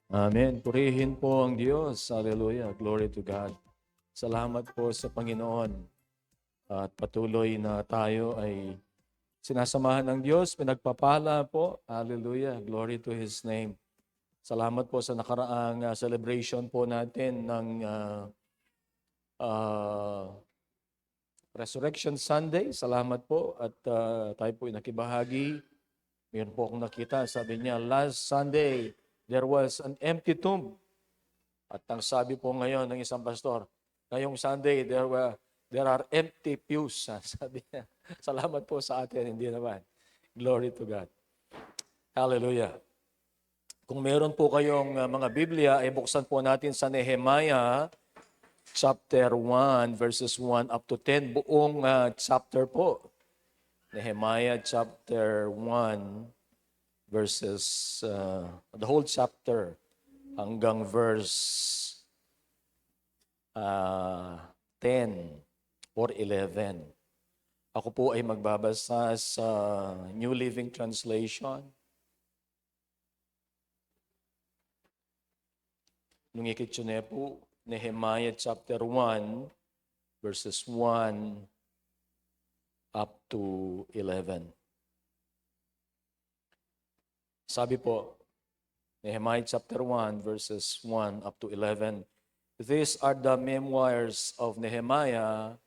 Amen. Purihin po ang Diyos. Hallelujah. Glory to God. Salamat po sa Panginoon. At patuloy na tayo ay sinasamahan ng Diyos. Pinagpapala po. Hallelujah. Glory to His name. Salamat po sa nakaraang celebration po natin ng Resurrection Sunday. Salamat po. At tayo po ay nakibahagi. Mayroon po akong nakita. Sabi niya, last Sunday, there was an empty tomb. At ang sabi po ngayon ng isang pastor, ngayong Sunday, there are empty pews. Sabi niya, salamat po sa atin, hindi naman. Glory to God. Hallelujah. Kung meron po kayong mga Biblia, ay buksan po natin sa Nehemiah chapter 1, verses 1 up to 10. Buong chapter po. Nehemiah chapter 1, verses, the whole chapter, hanggang verse 10 or 11. Ako po ay magbabasa sa New Living Translation. Nung ikitsune po, Nehemiah chapter 1, verses 1 up to 11. Sabi po, Nehemiah chapter 1, verses 1 up to 11. These are the memoirs of Nehemiah,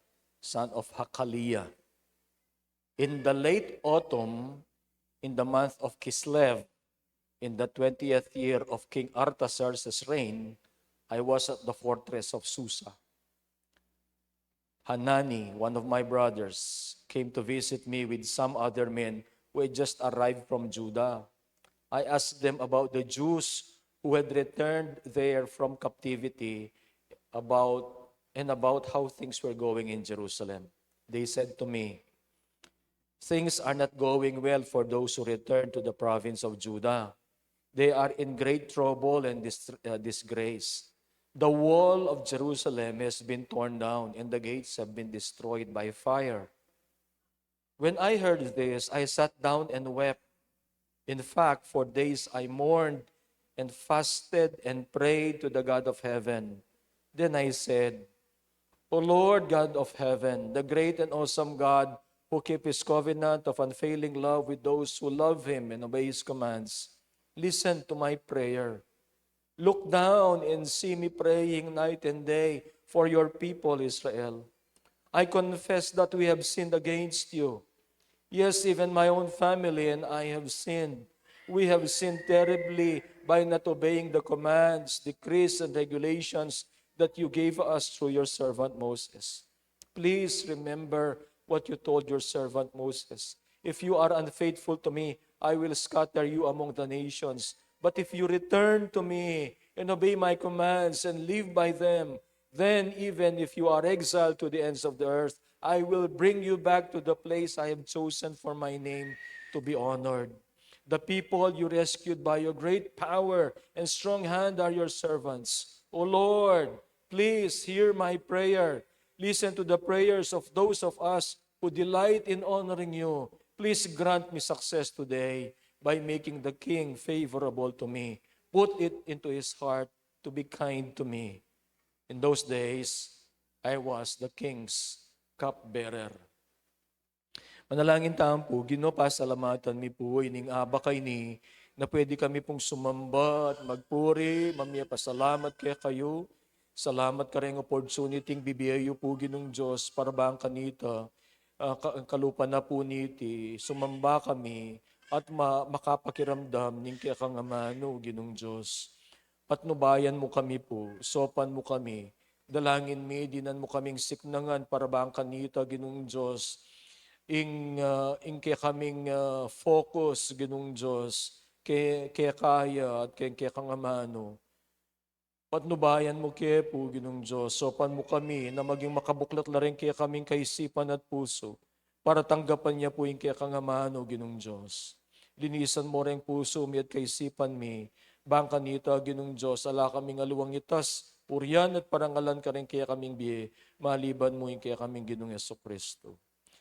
son of Hakaliah. In the late autumn, in the month of Kislev, in the 20th year of King Artaxerxes' reign, I was at the fortress of Susa. Hanani, one of my brothers, came to visit me with some other men who had just arrived from Judah. I asked them about the Jews who had returned there from captivity, about how things were going in Jerusalem. They said to me, things are not going well for those who return to the province of Judah. They are in great trouble and disgrace. The wall of Jerusalem has been torn down and the gates have been destroyed by fire. When I heard this, I sat down and wept. In fact, for days I mourned and fasted and prayed to the God of heaven. Then I said, O Lord God of heaven, the great and awesome God who keeps His covenant of unfailing love with those who love Him and obey His commands, listen to my prayer. Look down and see me praying night and day for your people Israel. I confess that we have sinned against you. Yes, even my own family and I have sinned. We have sinned terribly by not obeying the commands, decrees, and regulations that you gave us through your servant Moses. Please remember what you told your servant Moses. If you are unfaithful to me, I will scatter you among the nations. But if you return to me and obey my commands and live by them, then even if you are exiled to the ends of the earth, I will bring you back to the place I have chosen for my name to be honored. The people you rescued by your great power and strong hand are your servants. O Lord, please hear my prayer. Listen to the prayers of those of us who delight in honoring you. Please grant me success today by making the king favorable to me. Put it into his heart to be kind to me. In those days, I was the king's cupbearer. Manalangin tayo po, Ginoo, pasalamatan mi po, ining abakay ni, na pwede kami pong sumamba at magpuri, mamaya pasalamat kaya kayo. Salamat ka rin opportunity bibiyayo po Ginong Diyos, para ba ang kanita, kalupa na po niti, sumamba kami, at makapakiramdam ning kaya kang amano, Ginong Diyos. Patnubayan mo kami po, sopan mo kami, dalangin mi, dinan mo kaming siknangan, para ba ang kanita, Ginong Diyos, ing kaya kaming focus, Ginong Diyos, kaya kaya at kaya kang amano. Patnubayan mo kaya po, Ginong Diyos, sopan mo kami na maging makabuklat na rin kaya kaming kaisipan at puso para tanggapan niya po yung kaya kang amano, Ginong Diyos. Linisan mo rin puso mi at kaisipan mi, bang kanita, Ginong Diyos, ala kaming aluwang itas, purian at parangalan ka rin kaya kaming biye, maliban mo yung kaya kaming Ginong Yesukristo.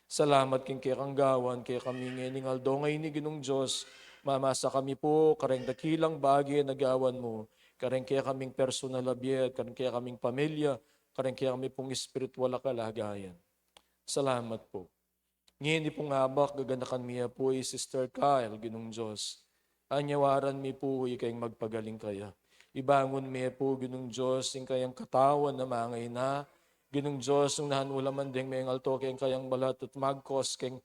Salamat king kaya kang gawan, kaya kami ngayon aldo ngayon ni Ginong Diyos, mamasa kami po, kareng dakilang bagay na gawan mo, Karen kaya kaming personal abiyat, karen kaya kaming pamilya, karen kaya kami pong espiritual na kalagayan. Salamat po. Ngayon di pong abak, gaganakan miya po Sister Kyle, Ginong Diyos. Anyawaran mi po kayong magpagaling kaya. Ibangon miya po, Ginong Diyos, yung kayang katawan na mangay na. Ginong Diyos, yung nahanulaman ding may alto, kayang kayang balat at magkos, kayang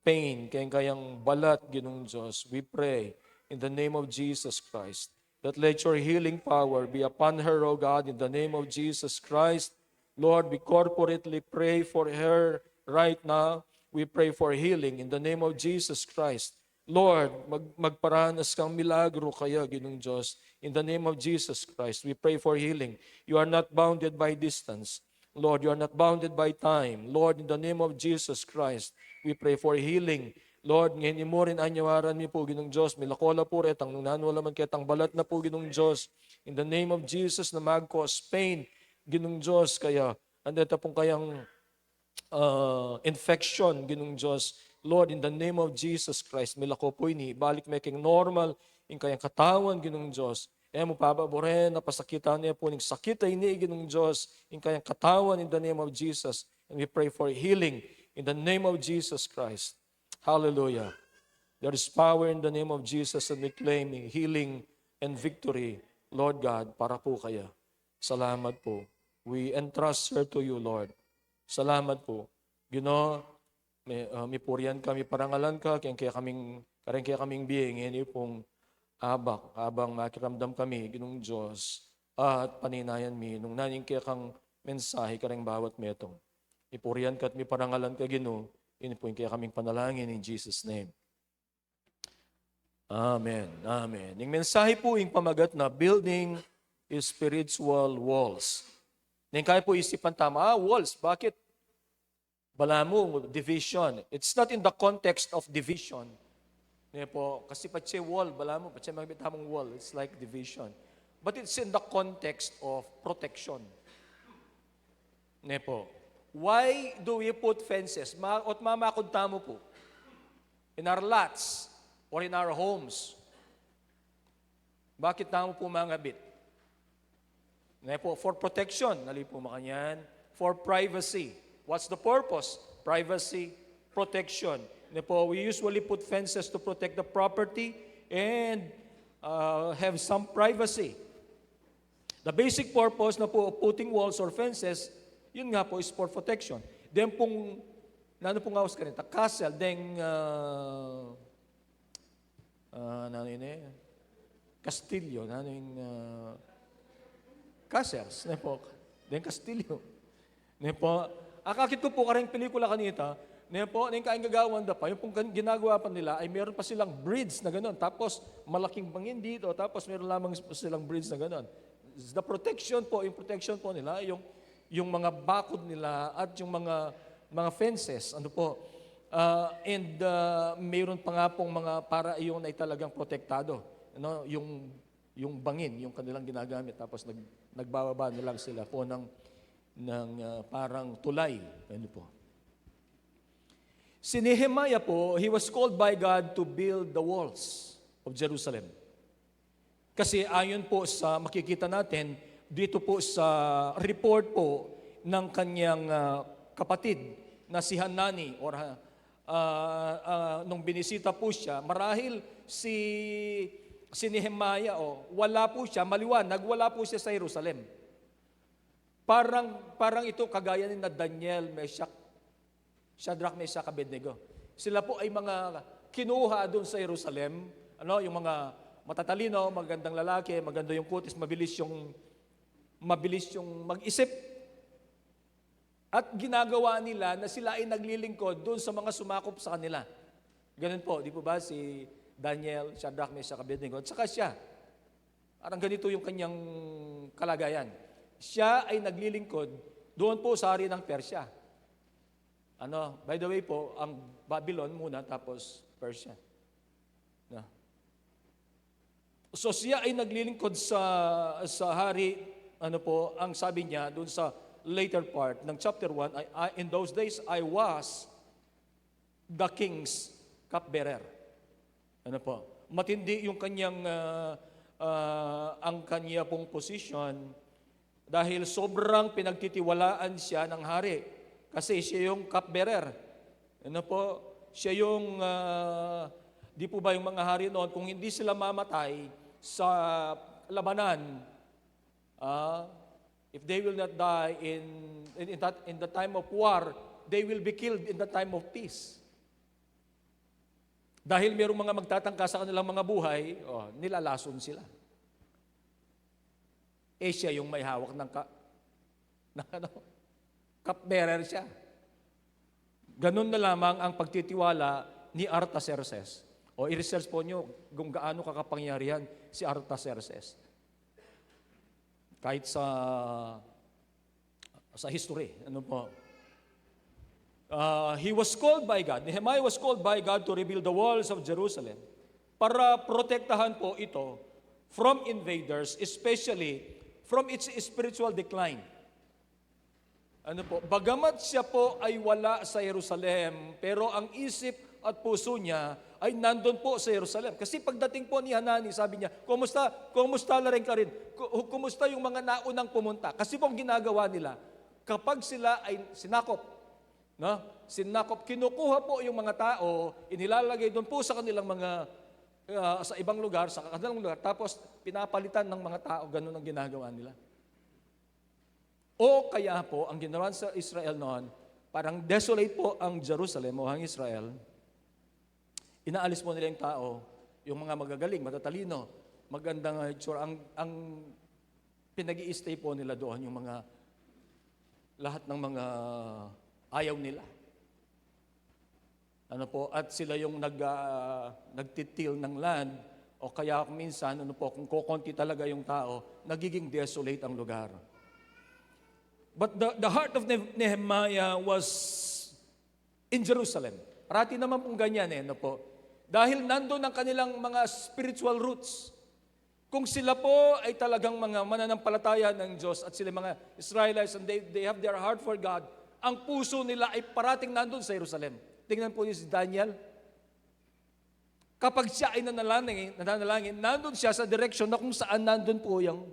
pain, kayang kayang balat, Ginong Diyos. We pray in the name of Jesus Christ that let your healing power be upon her, O God, in the name of Jesus Christ. Lord, we corporately pray for her right now. We pray for healing in the name of Jesus Christ. Lord, magparanas kang milagro kaya, Ginong Diyos. In the name of Jesus Christ, we pray for healing. You are not bounded by distance. Lord, you are not bounded by time. Lord, in the name of Jesus Christ, we pray for healing. Lord, ngayon mo rin anyawaran mi po, Ginong Diyos. Milakola po retang nung nanwala man kitang balat na po, Ginong Diyos. In the name of Jesus na mag-cause pain, Ginong Diyos, kaya andito pong kayang infection, Ginong Diyos. Lord, in the name of Jesus Christ, milako po ini, balik making normal, in kayang katawan, Ginong Diyos. Mo pababoren, napasakitan niya po, ng sakit ay ni, Ginong Diyos, in kayang katawan, in the name of Jesus. And we pray for healing, in the name of Jesus Christ. Hallelujah. There is power in the name of Jesus, and we claim healing and victory, Lord God, para po kaya. Salamat po. We entrust her to you, Lord. Salamat po. Ginoo, may purian kami, parangalan ka, kaya kaming being, ini pong abak, habang makiramdam kami, Ginong Diyos, at paninayan mi, nung naning kaya kang mensahe, karang bawat metong. Ipurian ka at may parangalan ka, Ginoo, ini po yung kaya kaming panalangin in Jesus' name. Amen. Amen. Yung mensahe po yung pamagat na building spiritual walls. Ngayon kaya po isipan tama, walls, bakit? Bala mo, division. It's not in the context of division. Ngayon po, kasi patse wall, bala mo, patse magbitamong wall, it's like division. But it's in the context of protection. Ngayon po, why do we put fences? At mamakunta mo po, in our lots, or in our homes. Bakit tamo po mga bit? Ngayon po, for protection, nali po makanyan. For privacy. What's the purpose? Privacy, protection. Ngayon po, we usually put fences to protect the property and have some privacy. The basic purpose na po of putting walls or fences, yun nga po is for protection. Then pong, nano pong house kanita, castle, then, Castillo, castles, ne po, then Castillo. Ne po, akakit ko po karang pelikula kanita, ne po, neng kaing gagawan da pa, yung pong ginagawa pa nila ay meron pa silang bridge na gano'n, tapos malaking bangin dito, tapos meron lamang silang bridge na gano'n. The protection po, yung protection po nila, yung mga bakod nila at yung mga fences, ano po, and mayroon pa nga pong mga para iyon ay talagang protektado. Ano, yung bangin, yung kanilang ginagamit, tapos nagbababa nilang sila po ng parang tulay. Ano po. Si Nehemiah po, he was called by God to build the walls of Jerusalem. Kasi ayon po sa makikita natin, dito po sa report po ng kanyang kapatid na si Hanani, or nung binisita po siya, marahil si Nehemiah, wala po siya, maliwanag, wala po siya sa Jerusalem. Parang ito kagaya ni na Daniel, Shadrach, Meshach, Abednego. Sila po ay mga kinuha doon sa Jerusalem, yung mga matatalino, magandang lalaki, maganda yung kutis, mabilis yung mag-isip. At ginagawa nila na sila ay naglilingkod doon sa mga sumakop sa kanila. Ganun po, di po ba si Daniel, Shadrach, Meshach, Abednego, at saka siya. Parang ganito yung kanyang kalagayan. Siya ay naglilingkod doon po sa hari ng Persia. By the way po, ang Babylon muna, tapos Persia. So siya ay naglilingkod sa hari, ang sabi niya doon sa later part ng chapter 1, in those days I was the king's cupbearer. matindi yung kanyang ang kanya pong position dahil sobrang pinagtitiwalaan siya ng hari. Kasi siya yung cupbearer. Ano po? Siya yung, di po ba yung mga hari noon, kung hindi sila mamatay sa labanan, if they will not die in the time of war, they will be killed in the time of peace. Dahil mayroong mga magtatangka sa kanilang mga buhay, nilalason sila. Siya yung may hawak ng cupbearer siya. Ganun na lamang ang pagtitiwala ni Artaxerxes. O i-research po nyo kung gaano kakapangyarihan si Artaxerxes. Kahit sa history, ano po. He was called by God, Nehemiah was called by God to rebuild the walls of Jerusalem para protektahan po ito from invaders, especially from its spiritual decline. Ano po, bagamat siya po ay wala sa Jerusalem, pero ang isip at puso niya ay nandun po sa Jerusalem. Kasi pagdating po ni Hanani, sabi niya, kumusta? Kumusta na rin ka rin? Kumusta yung mga naunang pumunta? Kasi po ang ginagawa nila, kapag sila ay sinakop, kinukuha po yung mga tao, inilalagay doon po sa kanilang mga, sa ibang lugar, sa kanilang lugar, tapos pinapalitan ng mga tao, ganun ang ginagawa nila. O kaya po, ang ginawa sa Israel noon, parang desolate po ang Jerusalem o ang Israel, inaalis mo nila yung tao, yung mga magagaling, matatalino, magandang itsura, ang pinag-i-stay po nila doon, yung mga, lahat ng mga ayaw nila. Ano po, at sila yung nagtitil ng land, o kaya minsan, kung kokonti talaga yung tao, nagiging desolate ang lugar. But the heart of Nehemiah was in Jerusalem. Parati naman pong ganyan Dahil nandun ang kanilang mga spiritual roots. Kung sila po ay talagang mga mananampalataya ng Diyos at sila mga Israelites and they have their heart for God, ang puso nila ay parating nandun sa Jerusalem. Tingnan po niyo si Daniel. Kapag siya ay nananalangin, nandun siya sa direction na kung saan nandun po yung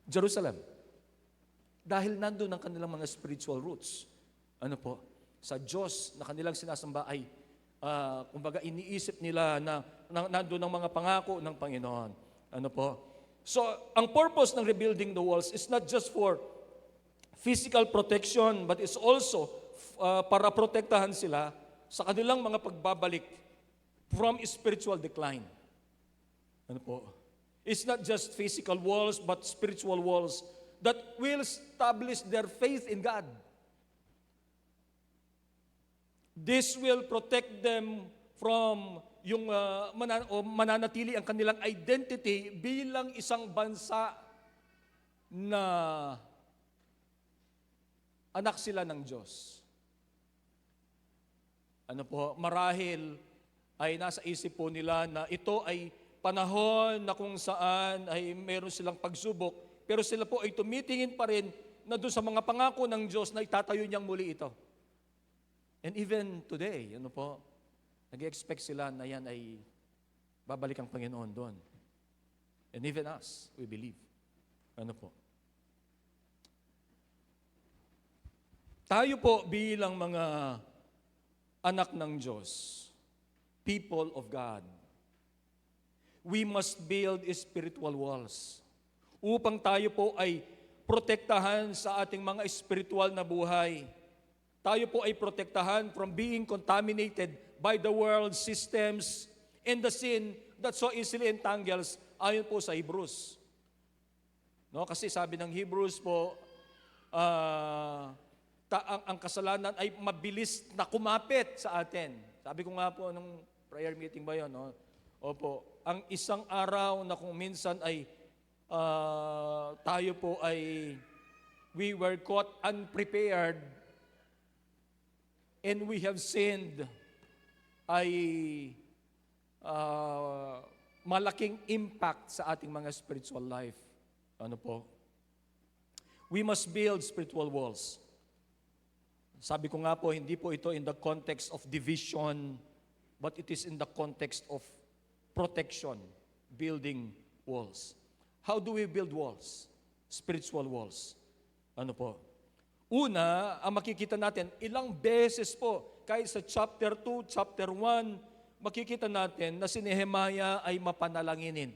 Jerusalem. Dahil nandun ang kanilang mga spiritual roots. Sa Diyos na kanilang sinasamba ay, kumbaga iniisip nila na nandun ang mga pangako ng Panginoon. So, ang purpose ng rebuilding the walls is not just for physical protection, but it's also para protektahan sila sa kanilang mga pagbabalik from spiritual decline. It's not just physical walls, but spiritual walls that will establish their faith in God. This will protect them from yung mananatili ang kanilang identity bilang isang bansa na anak sila ng Diyos. Marahil ay nasa isip po nila na ito ay panahon na kung saan ay meron silang pagsubok, pero sila po ay tumitingin pa rin na doon sa mga pangako ng Diyos na itatayo niyang muli ito. And even today, nag-expect sila na yan ay babalik ang Panginoon doon. And even us, we believe. Tayo po bilang mga anak ng Diyos, people of God, we must build spiritual walls upang tayo po ay protektahan sa ating mga spiritual na buhay. Tayo po ay protektahan from being contaminated by the world systems and the sin that so easily entangles ayon po sa Hebrews. Kasi sabi ng Hebrews po, ang kasalanan ay mabilis na kumapit sa atin. Sabi ko nga po nung prayer meeting ba yun? Opo, ang isang araw na kung minsan ay tayo po ay we were caught unprepared and we have sinned ay malaking impact sa ating mga spiritual life. We must build spiritual walls. Sabi ko nga po, hindi po ito in the context of division, but it is in the context of protection, building walls. How do we build walls? Spiritual walls. Ano po? Una, ang makikita natin, ilang beses po, kahit sa chapter 2, chapter 1, makikita natin na si Nehemiah ay mapanalanginin.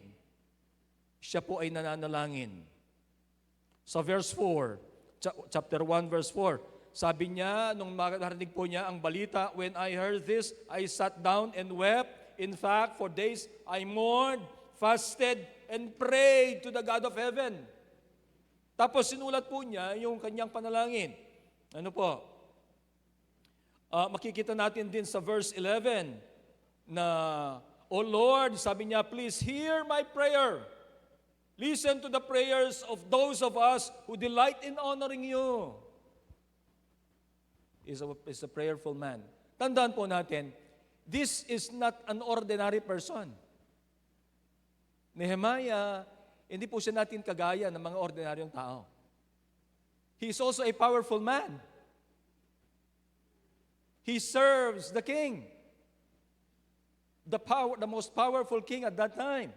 Siya po ay nananalangin. Sa verse 4, chapter 1, verse 4, sabi niya, nung narinig po niya ang balita, when I heard this, I sat down and wept. In fact, for days I mourned, fasted, and prayed to the God of heaven. Tapos sinulat po niya yung kanyang panalangin. Ano po? Makikita natin din sa verse 11 na, O Lord, sabi niya, please hear my prayer. Listen to the prayers of those of us who delight in honoring you. Is a prayerful man. Tandaan po natin, this is not an ordinary person. Nehemiah, hindi po siya natin kagaya ng mga ordinaryong tao. He is also a powerful man. He serves the king. The most powerful king at that time.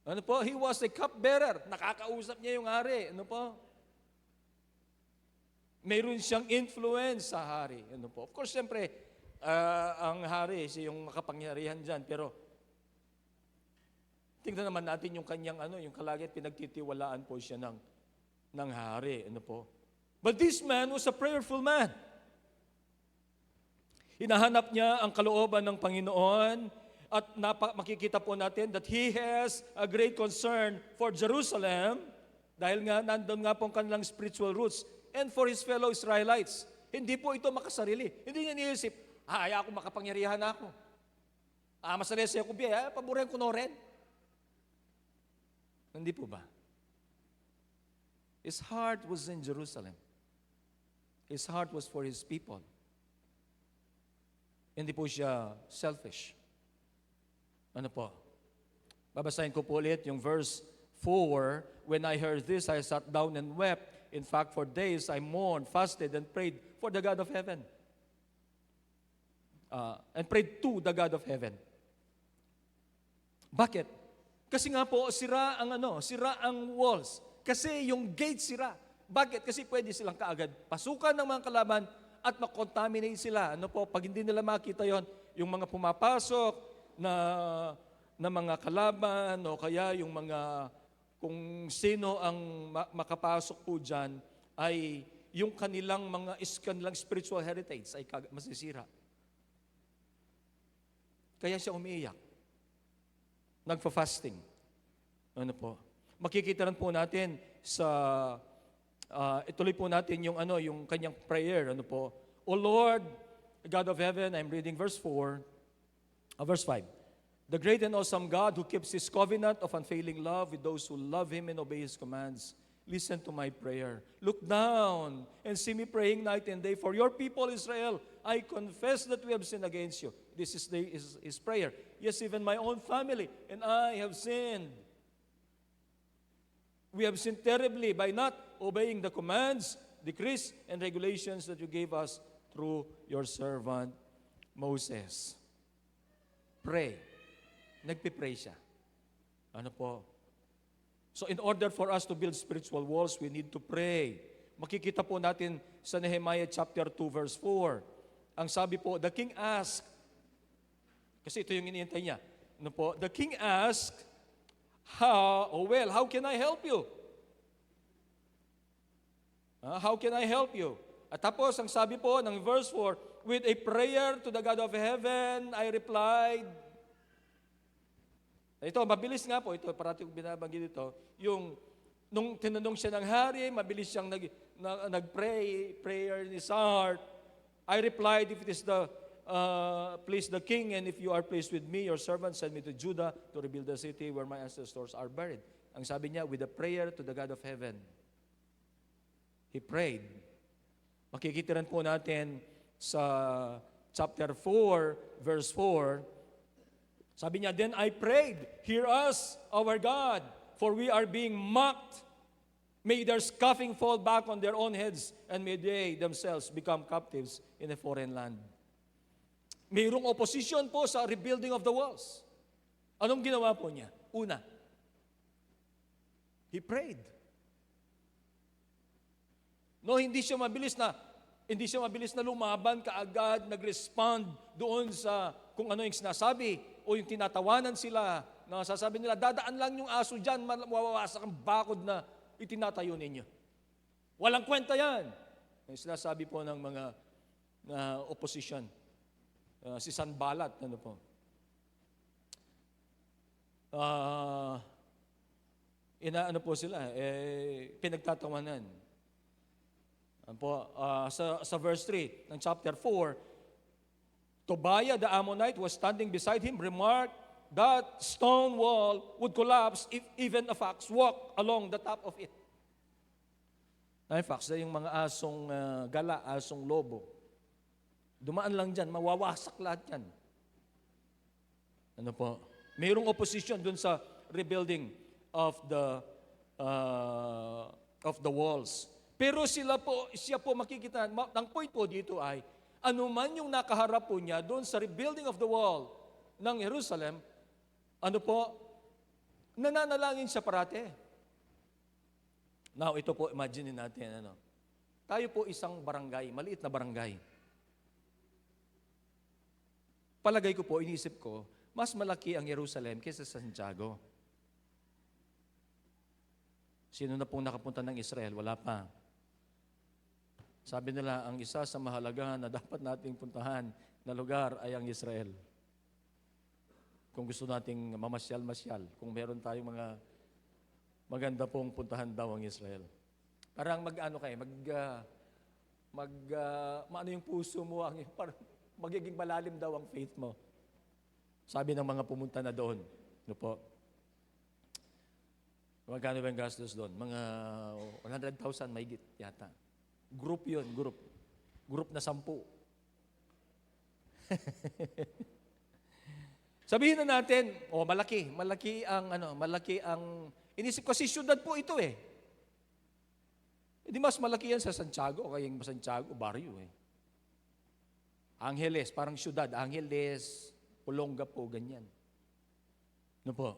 Ano po? He was a cupbearer. Nakakausap niya yung hari. Ano po? Mayroon siyang influence sa hari. Ano po? Of course, siyempre, ang hari, siya yung makapangyarihan dyan. Pero, tingnan naman natin yung kanyang, yung kalagit, pinagtitiwalaan po siya ng hari. Ano po? But this man was a prayerful man. Hinahanap niya ang kalooban ng Panginoon. At makikita po natin that he has a great concern for Jerusalem dahil nga nandun nga po ang kanilang spiritual roots and for his fellow Israelites. Hindi po ito makasarili. Hindi niya niisip, ako makapangyarihan ako. Masarili siya ko biya, paborin ko no rin. Hindi po ba? His heart was in Jerusalem. His heart was for his people. Hindi po siya selfish. Ano po? Babasahin ko po ulit yung verse 4. When I heard this, I sat down and wept. In fact, for days I mourned, fasted, and prayed for the God of heaven. And prayed to the God of heaven. Bakit? Kasi nga po, sira ang walls. Kasi yung gate sira. Bakit? Kasi pwede silang kaagad pasukan ng mga kalaban at makontaminate sila. Ano po? Pag hindi nila makita yon, yung mga pumapasok, na mga kalaban o kaya yung mga kung sino ang makapasok po dyan ay yung kanilang spiritual heritage ay masisira. Kaya siya umiiyak. Nagfa-fasting. Ano po? Makikita rin po natin sa ituloy po natin yung kanyang prayer. Ano po? O Lord, God of heaven, I'm reading verse 4. Verse 5, the great and awesome God who keeps His covenant of unfailing love with those who love Him and obey His commands, listen to my prayer. Look down and see me praying night and day for your people Israel. I confess that we have sinned against you. This is his prayer. Yes, even my own family and I have sinned. We have sinned terribly by not obeying the commands, decrees, and regulations that you gave us through your servant Moses. Pray. Nagpipray siya. Ano po? So in order for us to build spiritual walls, we need to pray. Makikita po natin sa Nehemiah chapter 2 verse 4. Ang sabi po, the king asked, kasi ito yung iniintay niya. Ano po? The king asked, how can I help you? How can I help you? At tapos, ang sabi po ng verse 4, with a prayer to the God of heaven, I replied. Ito, mabilis nga po. Ito, parati kong binabanggit ito. Nung tinanong siya ng hari, mabilis siyang nag-pray, prayer in his heart. I replied, if it is please the king, and if you are pleased with me, your servant, send me to Judah to rebuild the city where my ancestors are buried. Ang sabi niya, with a prayer to the God of heaven. He prayed. Makikita rin po natin sa chapter 4, verse 4, sabi niya, then I prayed, hear us, our God, for we are being mocked. May their scoffing fall back on their own heads, and may they themselves become captives in a foreign land. Mayroong opposition po sa rebuilding of the walls. Anong ginawa po niya? Una, he prayed. No, hindi siya mabilis na lumaban kaagad, nag-respond doon sa kung ano yung sinasabi o yung tinatawanan sila na sasabi nila, dadaan lang yung aso dyan, mawawasak ang bakod na itinatayo ninyo. Walang kwenta yan. Yung sinasabi po ng mga opposition. Si Sanballat, ano po. Inaano po sila, pinagtatawanan. Sa verse 3 ng chapter 4, Tobiah the Ammonite was standing beside him, remarked that stone wall would collapse if even a fox walked along the top of it. Ay, fox na yung mga asong gala, asong lobo. Dumaan lang dyan, mawawasak lahat yan. Ano po? Mayroong opposition dun sa rebuilding of the walls. Pero siya po makikita, ang point po dito ay, anuman yung nakaharap po niya doon sa rebuilding of the wall ng Jerusalem, nananalangin siya parate. Now, ito po, imagine natin, tayo po isang barangay, maliit na barangay. Palagay ko po, iniisip ko, mas malaki ang Jerusalem kaysa sa Santiago. Sino na pong nakapunta ng Israel? Wala pa. Sabi nila, ang isa sa mahalaga na dapat nating puntahan na lugar ay ang Israel. Kung gusto nating mamasyal-masyal, kung meron tayong mga maganda pong puntahan daw ang Israel. Parang maano yung puso mo, parang magiging malalim daw ang faith mo. Sabi ng mga pumunta na doon. Ano po? Magkano ba yung gastos doon? Mga 100,000 mahigit yata. Group yun, group. Group na 10. Sabihin na natin, malaki ang, inisip ko, syudad po ito eh. Hindi mas malaki yan sa Santiago, kaya yung Santiago, barrio eh. Angeles, parang syudad, Angeles, Olonga po, ganyan. Ano po?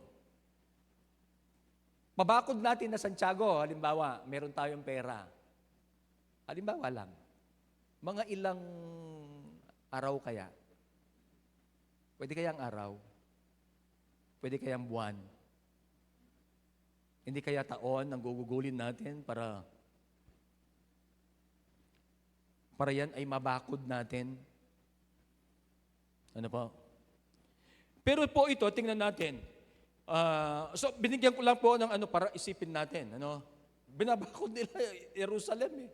Pabakod natin na Santiago, halimbawa, meron tayong pera. Halimbawa lang, mga ilang araw kaya? Pwede kayang araw? Pwede kayang buwan? Hindi kaya taon ang gugugulin natin para yan ay mabakod natin? Ano po? Pero po ito, tingnan natin. So, binigyan ko lang po ng para isipin natin. Binabakod nila Jerusalem eh.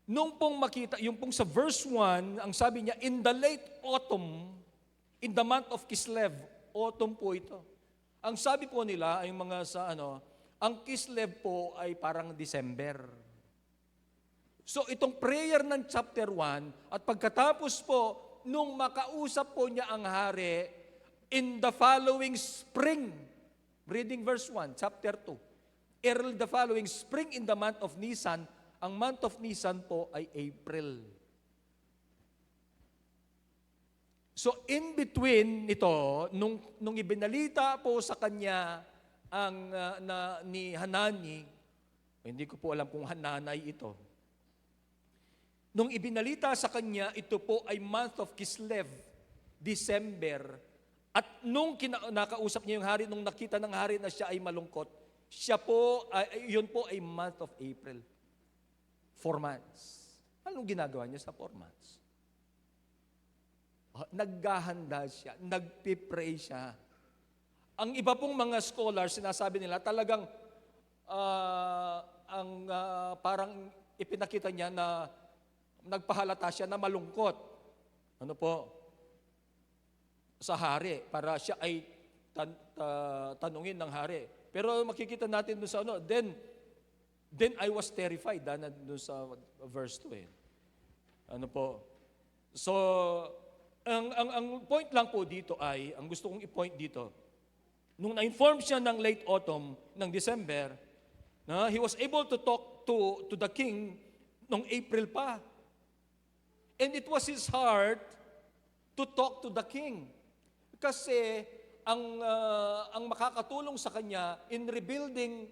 Nung pong makita, yung pong sa verse 1, ang sabi niya, in the late autumn, in the month of Kislev, autumn po ito. Ang sabi po nila, ay mga ang Kislev po ay parang December. So itong prayer ng chapter 1, at pagkatapos po, nung makausap po niya ang hari, in the following spring, reading verse 1, chapter 2, early the following spring in the month of Nisan, ang month of Nisan po ay April. So in between nito, nung ibinalita po sa kanya ni Hanani, hindi ko po alam kung Hananay ito. Nung ibinalita sa kanya, ito po ay month of Kislev, December. At nung nakausap niya yung hari, nung nakita ng hari na siya ay malungkot, yun po ay month of April. 4 months. Anong ginagawa niya sa 4 months? Naghahanda siya, nagpipray siya. Ang iba pong mga scholars, sinasabi nila, talagang parang ipinakita niya na nagpahalata siya na malungkot. Ano po? Sa hari, para siya ay tanungin ng hari. Pero makikita natin doon sa Then I was terrified, doon sa verse 2 eh. Ano po? So, ang point lang po dito ay, ang gusto kong i-point dito, nung na-inform siya ng late autumn, ng December, he was able to talk to the king nung April pa. And it was his heart to talk to the king. Kasi ang makakatulong sa kanya in rebuilding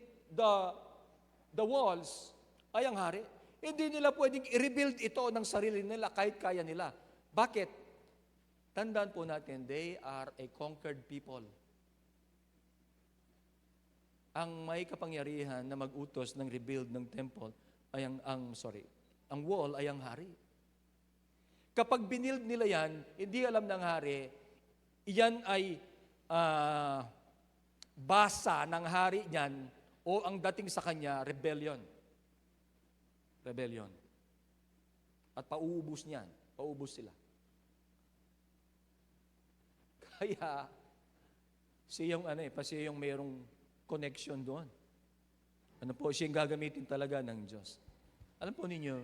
the walls ay ang hari. Hindi nila pwedeng i-rebuild ito ng sarili nila kahit kaya nila. Bakit? Tandaan po natin, they are a conquered people. Ang may kapangyarihan na mag-utos ng rebuild ng temple ay ang wall ay ang hari. Kapag binild nila yan, hindi alam ng hari, iyan ay basa ng hari niyan o ang dating sa kanya, rebellion. Rebellion. At pauubos niyan. Pauubos sila. Kaya, siya yung mayroong connection doon. Ano po, siya yung gagamitin talaga ng Diyos. Alam po ninyo,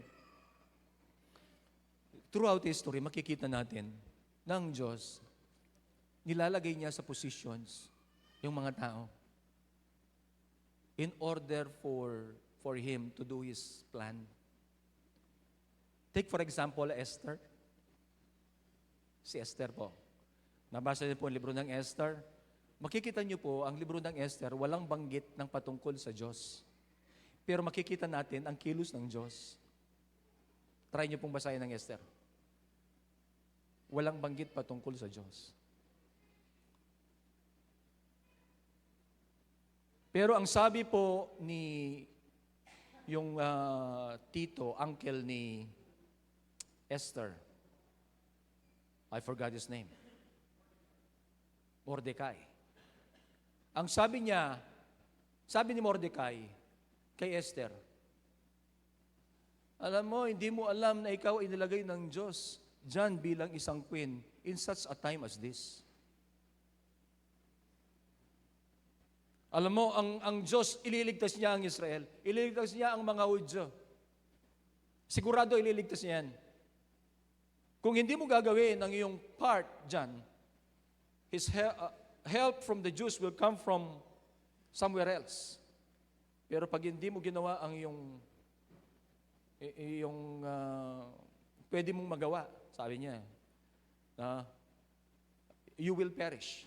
throughout history, makikita natin ng Diyos, nilalagay niya sa positions yung mga tao in order for Him to do His plan. Take for example, Esther. Si Esther po. Nabasa niyo po ang libro ng Esther. Makikita niyo po, ang libro ng Esther, walang banggit ng patungkol sa Diyos. Pero makikita natin ang kilos ng Diyos. Try niyo pong basahin ng Esther. Walang banggit patungkol sa Diyos. Pero ang sabi po ni yung uncle ni Esther, I forgot his name, Mordecai. Ang sabi ni Mordecai kay Esther, alam mo, hindi mo alam na ikaw ay nilagay ng Diyos dyan bilang isang queen in such a time as this. Alam mo, ang Diyos, ililigtas niya ang Israel. Ililigtas niya ang mga Hudyo. Sigurado ililigtas niya yan. Kung hindi mo gagawin ang iyong part dyan, His help from the Jews will come from somewhere else. Pero pag hindi mo ginawa ang pwede mong magawa, sabi niya, you will perish.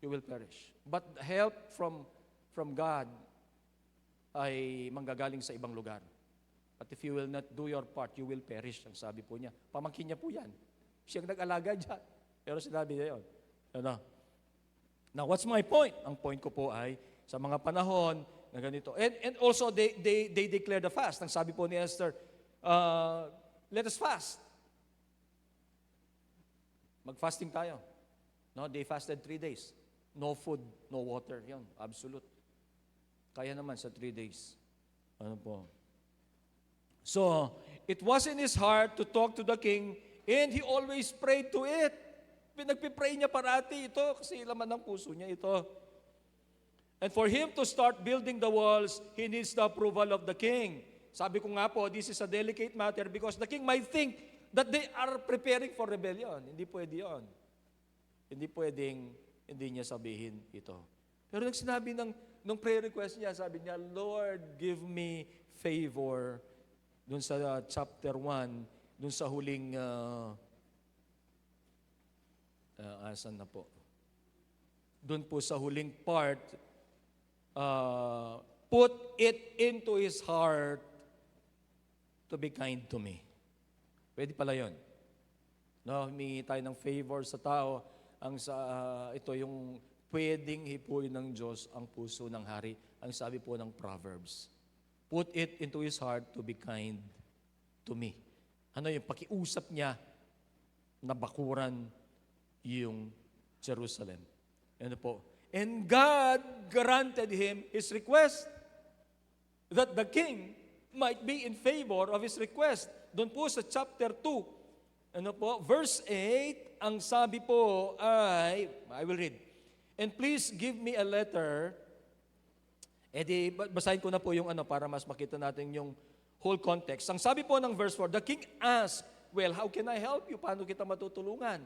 You will perish. But help from God ay manggagaling sa ibang lugar. But if you will not do your part, you will perish. Ang sabi po niya. Pamangkin niya po yan. Siyang nag-alaga dyan. Pero sinabi niya yun. Now, what's my point? Ang point ko po ay, sa mga panahon na ganito. And also, they declare the fast. Ang sabi po ni Esther, let us fast. Mag-fasting tayo. No, they fasted 3 days. No food, no water. Yan, absolute. Kaya naman sa 3 days. Ano po? So, it was in his heart to talk to the king, and he always prayed to it. Pinagpipray niya parati ito kasi laman ng puso niya ito. And for him to start building the walls, he needs the approval of the king. Sabi ko nga po, this is a delicate matter because the king might think that they are preparing for rebellion. Hindi pwede yun. Hindi pwedeng hindi niya sabihin ito. Pero nung sinabi nung prayer request niya, sabi niya, Lord, give me favor. Doon sa chapter 1, doon sa huling, asan na po? Doon po sa huling part, put it into his heart to be kind to me. Pwede pala yun. No, humingi tayo ng favor sa tao. Ito yung pwedeng hipuin ng Diyos ang puso ng hari. Ang sabi po ng Proverbs. Put it into his heart to be kind to me. Ano yung pakiusap niya na bakuran yung Jerusalem. Ano po? And God granted him his request that the king might be in favor of his request. Doon po sa chapter 2, ano po? Verse 8, ang sabi po ay, I will read, and please give me a letter. Basahin ko na po yung para mas makita natin yung whole context. Ang sabi po ng verse 4, the king asked, well, how can I help you? Paano kita matutulungan?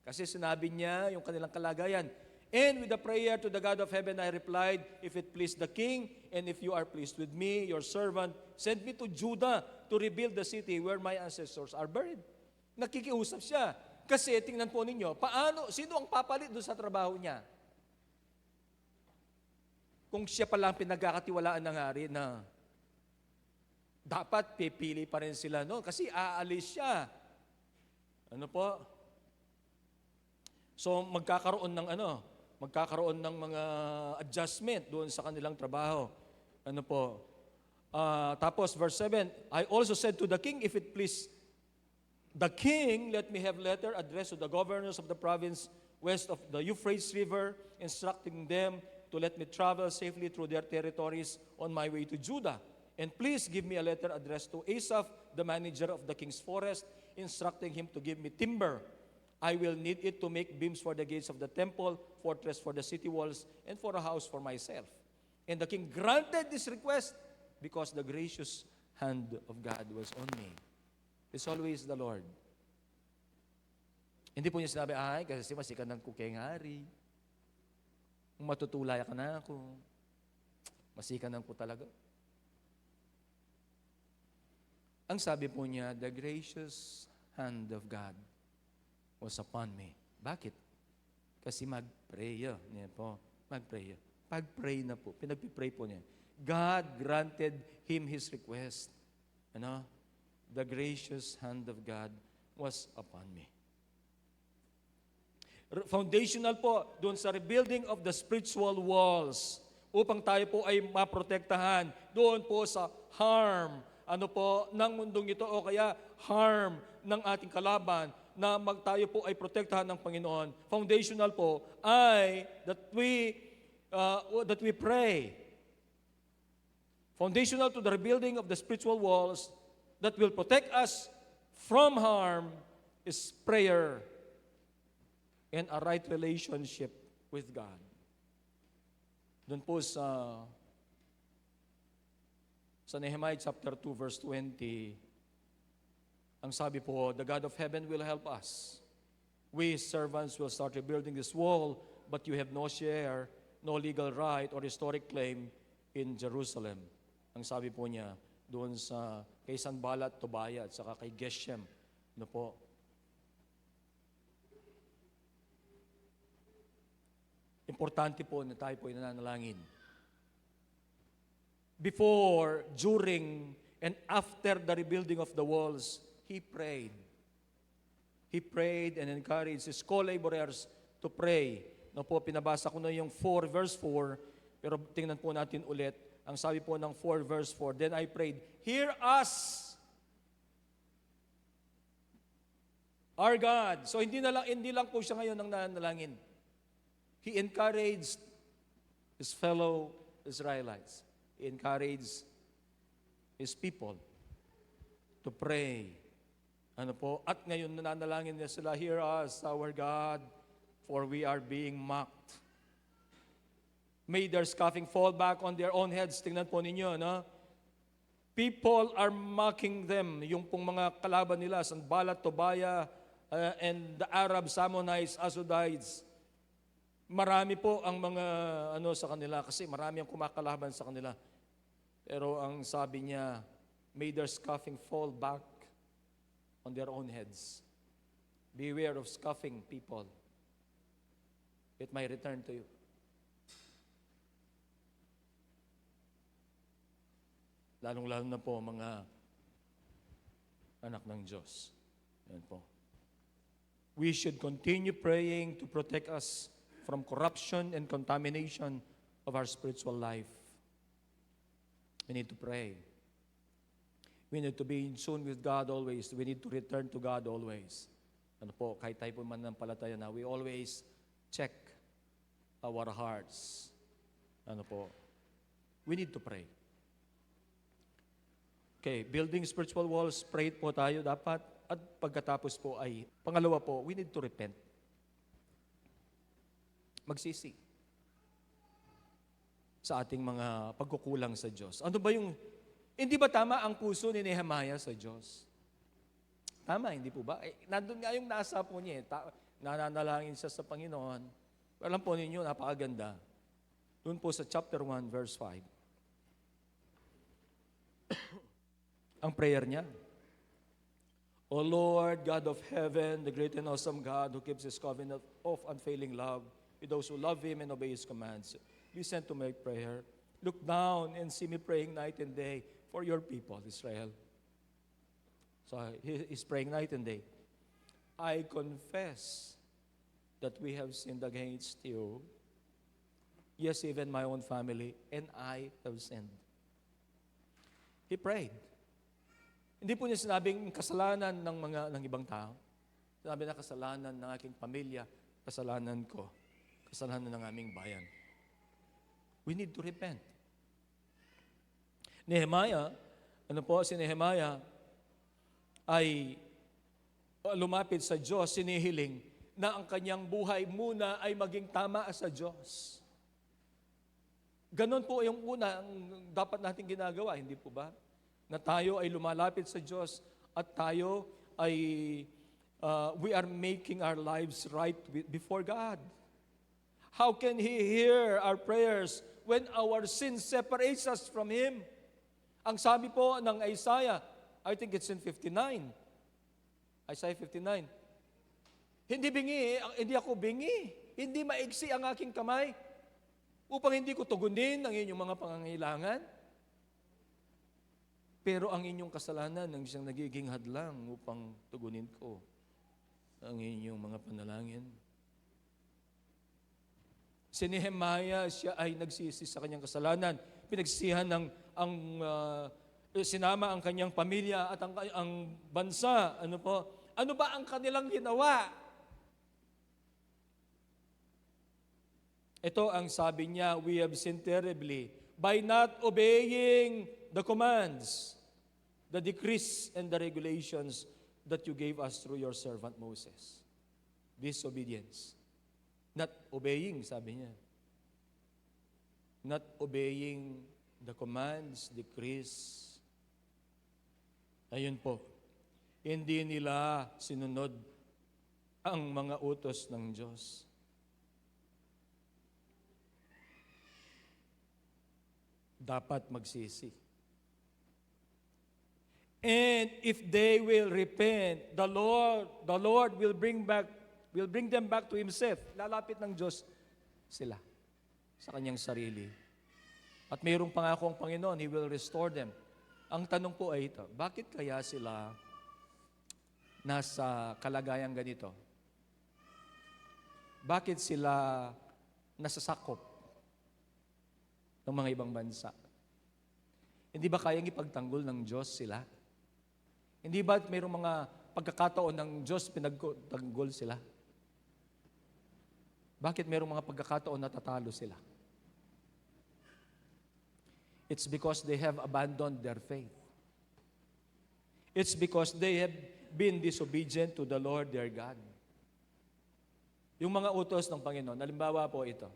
Kasi sinabi niya yung kanilang kalagayan. And with a prayer to the God of heaven, I replied, if it please the king, and if you are pleased with me, your servant, send me to Judah to rebuild the city where my ancestors are buried. Nakikiusap siya. Kasi tingnan po ninyo, sino ang papalit doon sa trabaho niya? Kung siya palang pinagkakatiwalaan ng hari na dapat pipili pa rin sila no kasi aalis siya. Ano po? So magkakaroon ng mga adjustment doon sa kanilang trabaho. Ano po? Tapos verse 7, I also said to the king, if it please the king, let me have letter addressed to the governors of the province west of the Euphrates River, instructing them to let me travel safely through their territories on my way to Judah. And please give me a letter addressed to Asaph, the manager of the king's forest, instructing him to give me timber. I will need it to make beams for the gates of the temple, fortress for the city walls, and for a house for myself. And the king granted this request because the gracious hand of God was on me. It's always the Lord. Hindi po niya sinabi, ay, kasi masikan ng kukeng hari. Matutulay ka na ako. Masikanan ko talaga. Ang sabi po niya, the gracious hand of God was upon me. Bakit? Kasi mag-pray. Niya po. Mag-pray. Pag-pray na po. Pinag-pray po niya. God granted him his request. Ano? The gracious hand of God was upon me. Foundational po doon sa rebuilding of the spiritual walls upang tayo po ay maprotektahan doon po sa harm ng mundong ito o kaya harm ng ating kalaban na tayo po ay protektahan ng Panginoon. Foundational po ay that we pray. Foundational to the rebuilding of the spiritual walls that will protect us from harm is prayer and a right relationship with God. Doon po sa Nehemiah chapter 2 verse 20, ang sabi po, the God of heaven will help us. We servants will start rebuilding this wall, but you have no share, no legal right or historic claim in Jerusalem. Ang sabi po niya doon kay Sanballat, Tobiah at saka kay Geshem. Ano po? Importante po na tayo po ay nananalangin. Before, during, and after the rebuilding of the walls, he prayed. He prayed and encouraged his co-laborers to pray. No po, pinabasa ko na yung 4 verse 4, pero tingnan po natin ulit. Ang sabi po ng 4 verse 4, then I prayed, hear us, our God. So hindi lang po siya ngayon ang nanalangin. He encouraged his fellow Israelites. He encouraged his people to pray. Ano po? At ngayon nananalangin niya sila, hear us, our God, for we are being mocked. May their scoffing fall back on their own heads. Tingnan po ninyo, no? People are mocking them. Yung pong mga kalaban nila, Sanballat, Tobiah, and the Arabs, Ammonites, Asdodites. Marami po ang mga sa kanila kasi marami ang kumakalaban sa kanila. Pero ang sabi niya, may their scoffing fall back on their own heads. Beware of scoffing people. It may return to you. Lalong-lalo na po mga anak ng Diyos. Yan po. We should continue praying to protect us from corruption and contamination of our spiritual life. We need to pray. We need to be in tune with God always. We need to return to God always. Ano po, kahit tayo po mananampalataya na, we always check our hearts. Ano po, we need to pray. Okay, building spiritual walls, pray po tayo dapat. At pagkatapos po ay, pangalawa po, we need to repent. Magsisi sa ating mga pagkukulang sa Diyos. Ano ba hindi ba tama ang puso ni Nehemiah sa Diyos? Tama, hindi po ba? Nandun nga yung nasa po niya, nananalangin siya sa Panginoon. Alam po ninyo, napakaganda. Doon po sa chapter 1, verse 5. Ang prayer niya, O Lord, God of heaven, the great and awesome God who keeps his covenant of unfailing love with those who love him and obey his commands, listen to my prayer. Look down and see me praying night and day for your people, Israel. So he is praying night and day. I confess that we have sinned against you. Yes, even my own family, and I have sinned. He prayed. Hindi po niya sinabing kasalanan ng ibang tao. Sinabi na kasalanan ng aking pamilya, kasalanan ko, kasalanan ng aming bayan. We need to repent. Nehemiah, si Nehemiah ay lumapit sa Diyos, sinihiling na ang kanyang buhay muna ay maging tama sa Diyos. Ganon po yung una ang dapat natin ginagawa, hindi po ba? Na tayo ay lumalapit sa Diyos at tayo ay we are making our lives right before God. How can He hear our prayers when our sin separates us from Him? Ang sabi po ng Isaiah, I think it's in 59, Isaiah 59, hindi ako bingi, hindi maigsi ang aking kamay, upang hindi ko tugunin ang inyong mga pangangailangan. Pero ang inyong kasalanan ang siyang nagiging hadlang upang tugunin ko ang inyong mga panalangin. Si Nehemiah, siya ay nagsisi sa kanyang kasalanan. Pinagsisihan sinama ang kanyang pamilya at ang bansa. Ano ba ang kanilang ginawa? Ito ang sabi niya, we have sinned terribly by not obeying the commands, the decrees, and the regulations that you gave us through your servant Moses. Disobedience. Not obeying, sabi niya. Not obeying the commands, decrees. Ayun po. Hindi nila sinunod ang mga utos ng Diyos. Dapat magsisi. And if they will repent, the Lord will bring them back to Himself. Lalapit ng Diyos sila sa kanyang sarili. At mayroong pangako ang Panginoon, He will restore them. Ang tanong po ay ito, bakit kaya sila nasa kalagayang ganito? Bakit sila nasasakop ng mga ibang bansa? Hindi ba kayang ipagtanggol ng Diyos sila? Hindi ba mayroong mga pagkakataon ng Diyos pinagtanggol sila? Bakit mayroong mga pagkakataon na tatalo sila? It's because they have abandoned their faith. It's because they have been disobedient to the Lord their God. Yung mga utos ng Panginoon, halimbawa po ito.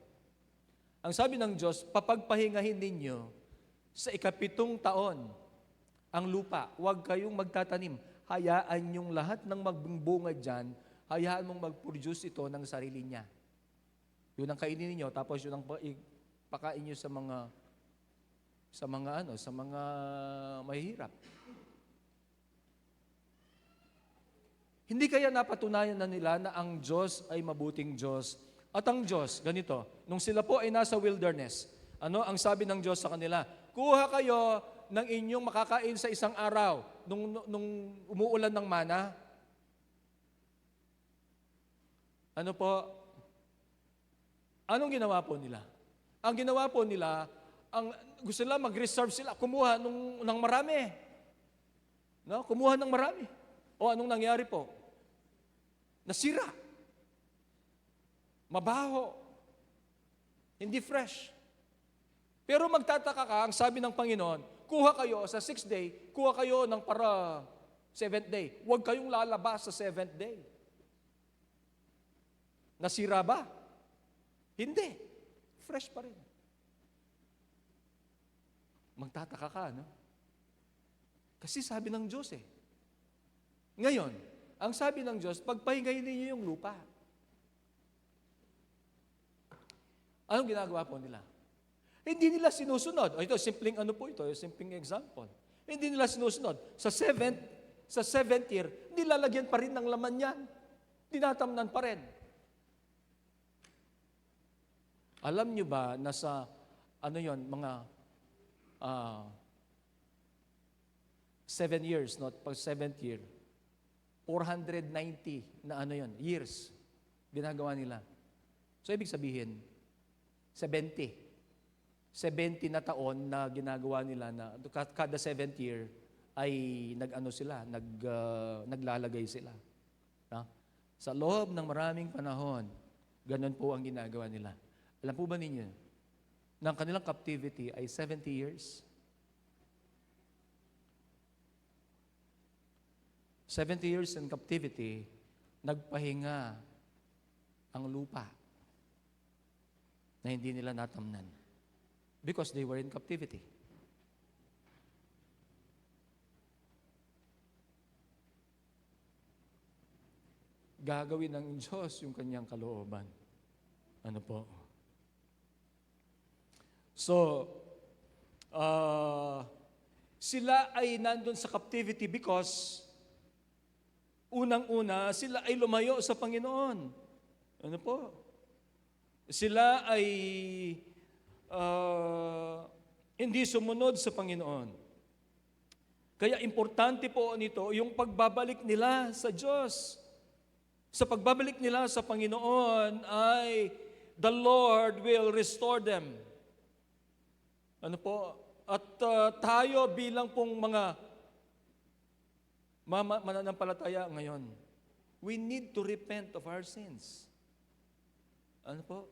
Ang sabi ng Diyos, papagpahingahin ninyo sa 7 taon ang lupa. Huwag kayong magtatanim. Hayaan yung lahat ng magbunga dyan, hayaan mong mag-produce ito ng sarili niya. Yun ang kainin ninyo, tapos yun ang pakain nyo sa mga mahihirap. Hindi kaya napatunayan na nila na ang Diyos ay mabuting Diyos? At ang Diyos, ganito, nung sila po ay nasa wilderness, ang sabi ng Diyos sa kanila? Kuha kayo ng inyong makakain sa isang araw nung umuulan ng mana. Anong ginawa po nila? Ang ginawa po nila, gusto nila mag-reserve sila, kumuha ng marami. Kumuha ng marami. O anong nangyari po? Nasira. Mabaho. Hindi fresh. Pero magtataka ka, ang sabi ng Panginoon, kuha kayo sa 6th day, kuha kayo ng para 7th day. Huwag kayong lalabas sa 7th day. Nasira ba? Hindi. Fresh pa rin. Magtataka ka, no? Kasi sabi ng Diyos Ngayon, ang sabi ng Diyos, pagpahingayin ninyo yung lupa. Anong ginagawa po nila? Hindi nila sinusunod. Ito, simpleng example. Hindi nila sinusunod. Sa sa 7th year, nilalagyan pa rin ng laman yan. Tinatamnan pa rin. Alam nyo ba na sa, mga 7 years, not pag 7th year, 490 na years, ginagawa nila. So, ibig sabihin, 70 na taon na ginagawa nila na kada 7th year ay naglalagay sila. No? Sa loob ng maraming panahon, ganun po ang ginagawa nila. Alam po ba ninyo, na ang kanilang captivity ay 70 years? 70 years in captivity, nagpahinga ang lupa na hindi nila natamnan because they were in captivity. Gagawin ng Diyos yung kanyang kalooban. Ano po? So, sila ay nandun sa captivity because unang-una, sila ay lumayo sa Panginoon. Ano po? Sila ay hindi sumunod sa Panginoon. Kaya importante po nito yung pagbabalik nila sa Diyos. Sa pagbabalik nila sa Panginoon ay the Lord will restore them. Ano po? At tayo bilang pong mga mananampalataya ngayon, we need to repent of our sins. Ano po?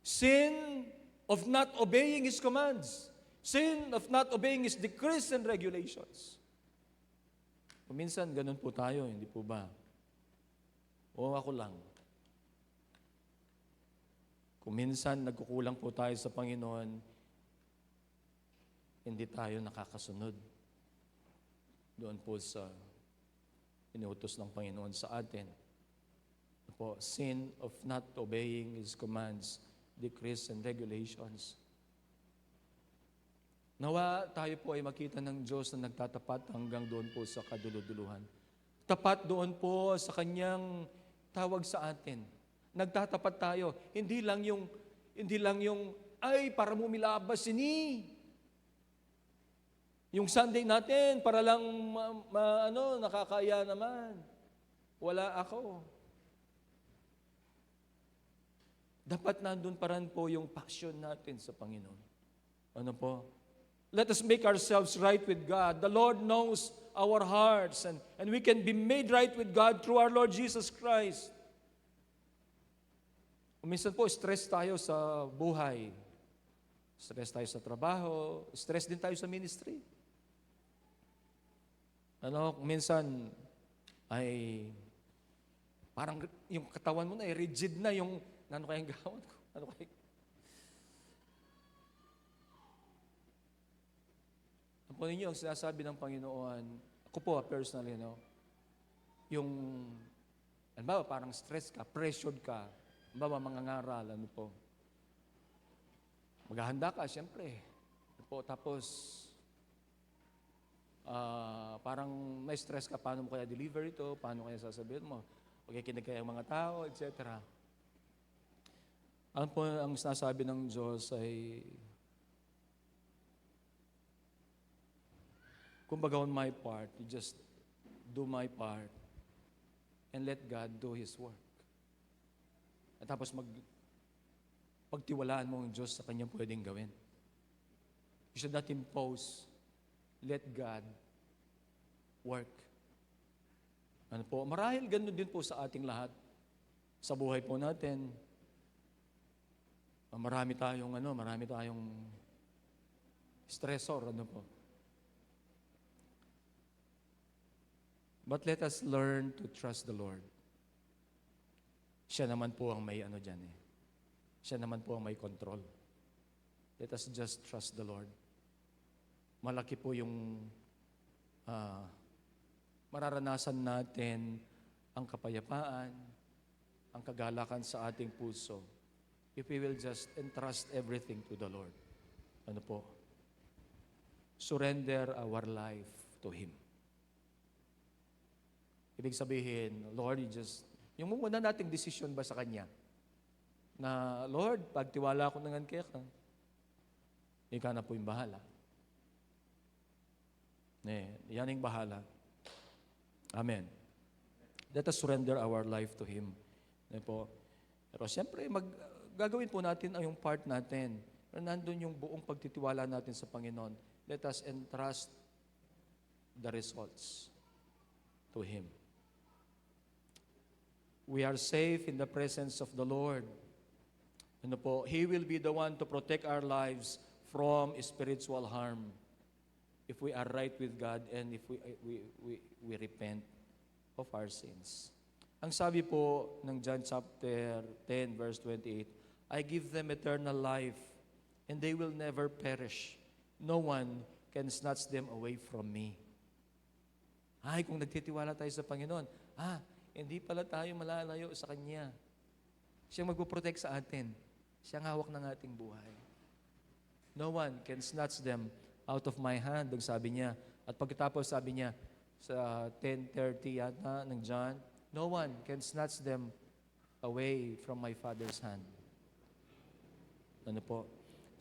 Sin of not obeying His commands. Sin of not obeying His decrees and regulations. Minsan, ganun po tayo, hindi po ba? O ako lang. Kung minsan nagkukulang po tayo sa Panginoon, hindi tayo nakakasunod doon po sa inuutos ng Panginoon sa atin. Po, sin of not obeying His commands, decrees, and regulations. Nawa tayo po ay makita ng Diyos na nagtatapat hanggang doon po sa kaduluduluhan. Tapat doon po sa Kanyang tawag sa atin. Nagtatapat tayo. Hindi lang yung ay, para mo milabas sini. Yung Sunday natin, para lang nakakaya naman. Wala ako. Dapat nandun pa rin po yung passion natin sa Panginoon. Ano po? Let us make ourselves right with God. The Lord knows our hearts and we can be made right with God through our Lord Jesus Christ. Minsan po, stress tayo sa buhay. Stress tayo sa trabaho. Stress din tayo sa ministry. Minsan ay parang yung katawan mo na rigid na yung kayang gawin ko? Ano po ninyo ang sinasabi ng Panginoon? Ako po personally, yung parang stress ka, pressured ka, mangangaral, maghahanda ka, siyempre. Tapos, parang may stress ka, paano mo kaya deliver ito, paano kaya sasabihin mo, pagkikinig kaya ang mga tao, etc. Ano po ang sinasabi ng Diyos ay, kumbaga on my part, you just do my part and let God do His work. At tapos pagtiwalaan mo ang Diyos sa Kanyang pwedeng gawin. You should not impose. Let God work. Ano po? Marahil ganun din po sa ating lahat. Sa buhay po natin, marami tayong stressor, po. But let us learn to trust the Lord. Siya naman po ang may dyan eh. Siya naman po ang may control. Let us just trust the Lord. Malaki po yung mararanasan natin ang kapayapaan, ang kagalakan sa ating puso if we will just entrust everything to the Lord. Ano po? Surrender our life to Him. Ibig sabihin, Lord, yung muna nating decision ba sa Kanya, na, Lord, pagtiwala ko nangan kaya ka, ikaw na po yung bahala. Yan yung bahala. Amen. Let us surrender our life to Him. Po. Pero siyempre, gagawin po natin ang yung part natin. Pero nandun yung buong pagtitiwala natin sa Panginoon. Let us entrust the results to Him. We are safe in the presence of the Lord. He will be the one to protect our lives from spiritual harm if we are right with God and if we repent of our sins. Ang sabi po ng John chapter 10 verse 28, I give them eternal life and they will never perish. No one can snatch them away from me. Ay, kung nagtitiwala tayo sa Panginoon, hindi pala tayo malalayo sa Kanya. Siya magpo-protect sa atin. Siya ang hawak ng ating buhay. No one can snatch them out of my hand, ang sabi niya. At pagkatapos sabi niya sa 10:30 yata ng John, no one can snatch them away from my Father's hand. Ano po?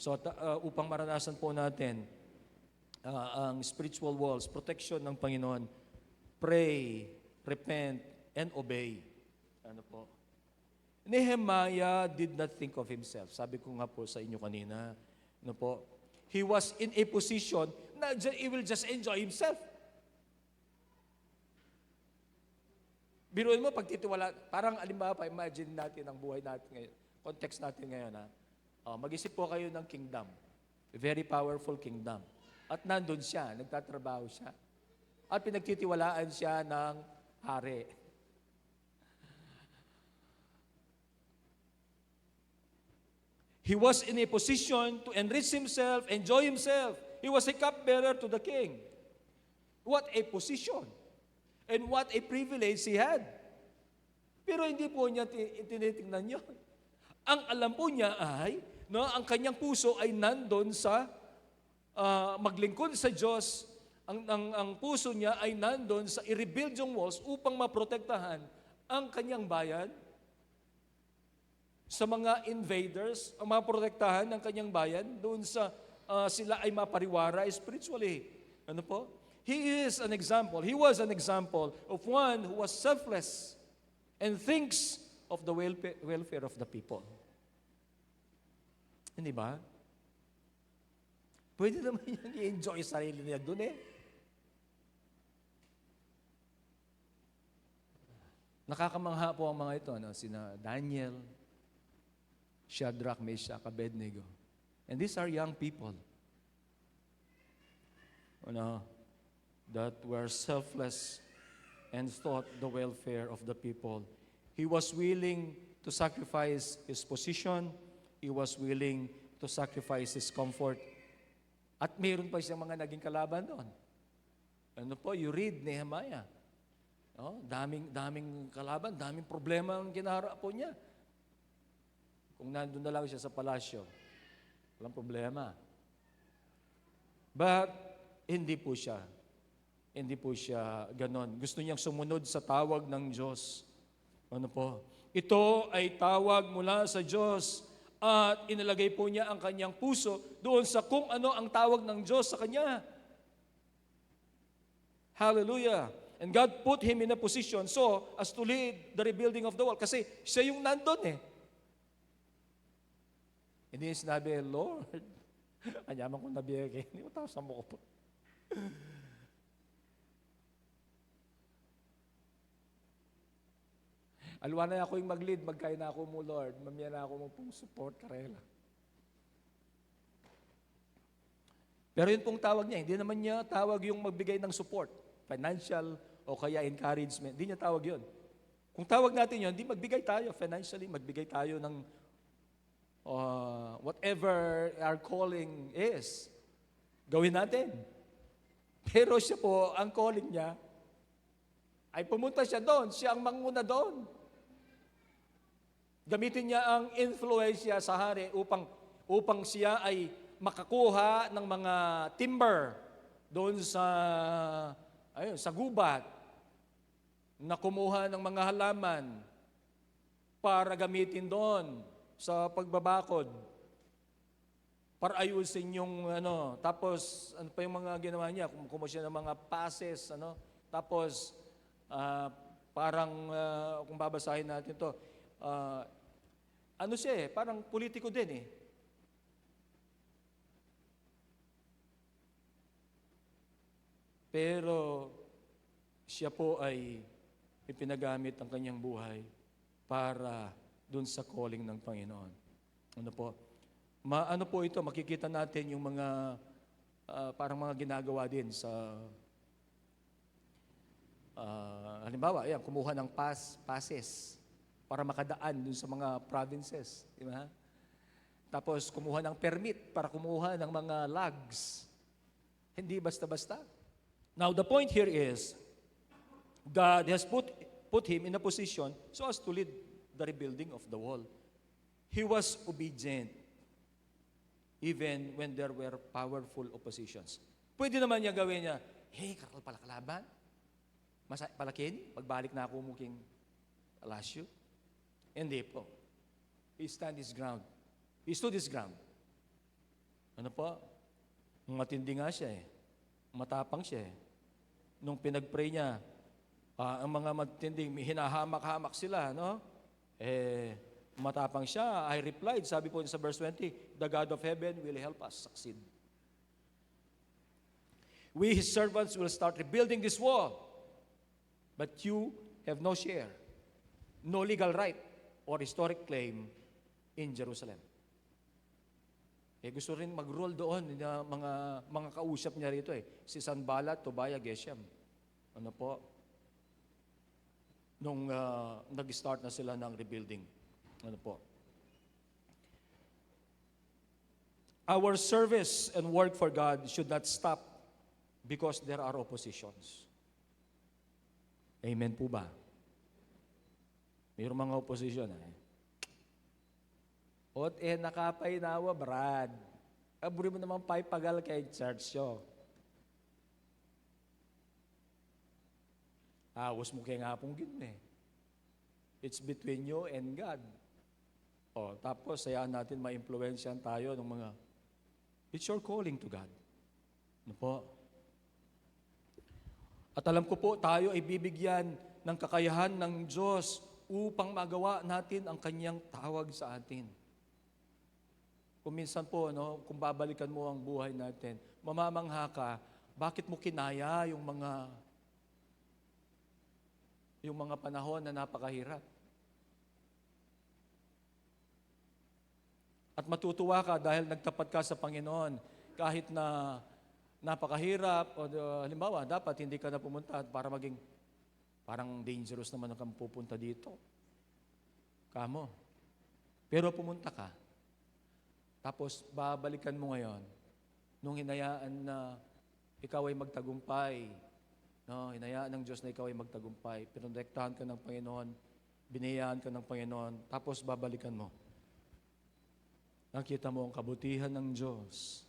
So upang maranasan po natin ang spiritual walls, protection ng Panginoon, pray, repent, and obey. Ano po? Nehemiah did not think of himself. Sabi ko nga po sa inyo kanina, ano po? He was in a position na he will just enjoy himself. Biruin mo, pagtitiwala, parang alimbawa pa, imagine natin ang buhay natin ngayon, context natin ngayon, mag-isip po kayo ng kingdom, a very powerful kingdom. At nandun siya, nagtatrabaho siya. At pinagtitiwalaan siya ng hari. He was in a position to enrich himself, enjoy himself. He was a cupbearer to the king. What a position. And what a privilege he had. Pero hindi po niya tinitingnan yun. Ang alam po niya ay, ang kanyang puso ay nandun sa maglingkod sa Diyos. Ang puso niya ay nandun sa i-rebuild yung walls upang maprotektahan ang kanyang bayan sa mga invaders, ang maprotektahan ng kanyang bayan doon sa sila ay mapariwara spiritually. Ano po? He is an example. He was an example of one who was selfless and thinks of the welfare of the people. Hindi ba? Pwede naman niyang i-enjoy sarili niya doon eh. Nakakamangha po ang mga ito, sina Daniel, Shadrach, Meshach, Abednego. And these are young people. That were selfless and thought the welfare of the people. He was willing to sacrifice his position. He was willing to sacrifice his comfort. At mayroon pa siyang mga naging kalaban doon. You read Nehemiah. Daming kalaban, daming problema ang kinaharap po niya. Kung nandun na lang siya sa palasyo, walang problema. But, hindi po siya ganon. Gusto niyang sumunod sa tawag ng Diyos. Ito ay tawag mula sa Diyos at inilagay po niya ang kanyang puso doon sa kung ano ang tawag ng Diyos sa kanya. Hallelujah. And God put him in a position so as to lead the rebuilding of the wall. Kasi siya yung nandun eh. Hindi niya sinabi, Lord, anyaman ko nabiyagay. Hindi mo tawasan mo ko po. Alwa na ako yung mag-lead, magkain na ako mo, Lord. Mamaya na ako mo pong support, karela. Pero yun pong tawag niya, hindi naman niya tawag yung magbigay ng support, financial o kaya encouragement. Hindi niya tawag yun. Kung tawag natin yun, hindi magbigay tayo financially, magbigay tayo ng whatever our calling is. Gawin natin. Pero siya po, ang calling niya, ay pumunta siya doon. Siya ang manguna doon. Gamitin niya ang influensya sa hari upang siya ay makakuha ng mga timber doon sa gubat. na kumuha ng mga halaman para gamitin doon sa pagbabakod, para ayusin yung tapos ano pa yung mga ginawa niya, kumuha siya ng mga passes, tapos parang kung babasahin natin to, siya parang politiko din eh. Pero siya po ay ipinagamit ang kanyang buhay para dun sa calling ng Panginoon. Ano po? Ano po ito, makikita natin yung mga parang mga ginagawa din sa halimbawa, ayan, kumuha ng passes para makadaan dun sa mga provinces, di ba? Tapos kumuha ng permit para kumuha ng mga logs. Hindi basta-basta. Now, the point here is, God has put him in a position so as to lead the rebuilding of the wall. He was obedient even when there were powerful oppositions. Pwede naman niya gawin niya, hey, karal pala kalaban. Palakin, pagbalik na ako muking alasyo. Hindi po. He stood his ground. Ano po? Matindi nga siya eh. Matapang siya eh. Nung pinag-pray niya, ang mga matinding, hinahamak-hamak sila, no? Matapang siya. I replied, sabi po sa verse 20, the God of heaven will help us succeed. We, His servants, will start rebuilding this wall. But you have no share, no legal right, or historic claim in Jerusalem. Gusto rin mag-rule doon na mga kausap niya rito eh. Si Sanballat, Tobiah, Geshem. Ano po? Nung nag-start na sila ng rebuilding. Ano po? Our service and work for God should not stop because there are oppositions. Amen po ba? Mayroong mga opposition eh. Nakapay nawa, Brad. Aburi mo naman pagal kay church yo. Awas mo kaya nga pong gin eh. It's between you and God. Tapos sayaan natin ma-influensyan tayo ng mga, it's your calling to God. Ano po? At alam ko po, tayo ay bibigyan ng kakayahan ng Diyos upang magawa natin ang kanyang tawag sa atin. Kung minsan po, kung babalikan mo ang buhay natin, mamamangha ka, bakit mo kinaya yung mga panahon na napakahirap? At matutuwa ka dahil nagtapat ka sa Panginoon kahit na napakahirap o halimbawa, dapat hindi ka na pumunta para maging parang dangerous naman ang pupunta dito. Kamo. Pero pumunta ka. Tapos, babalikan mo ngayon, nung hinayaan na ikaw ay magtagumpay, hinayaan ng Diyos na ikaw ay magtagumpay, pinodektahan ka ng Panginoon, binayaan ka ng Panginoon, tapos babalikan mo. Nakita mo ang kabutihan ng Diyos.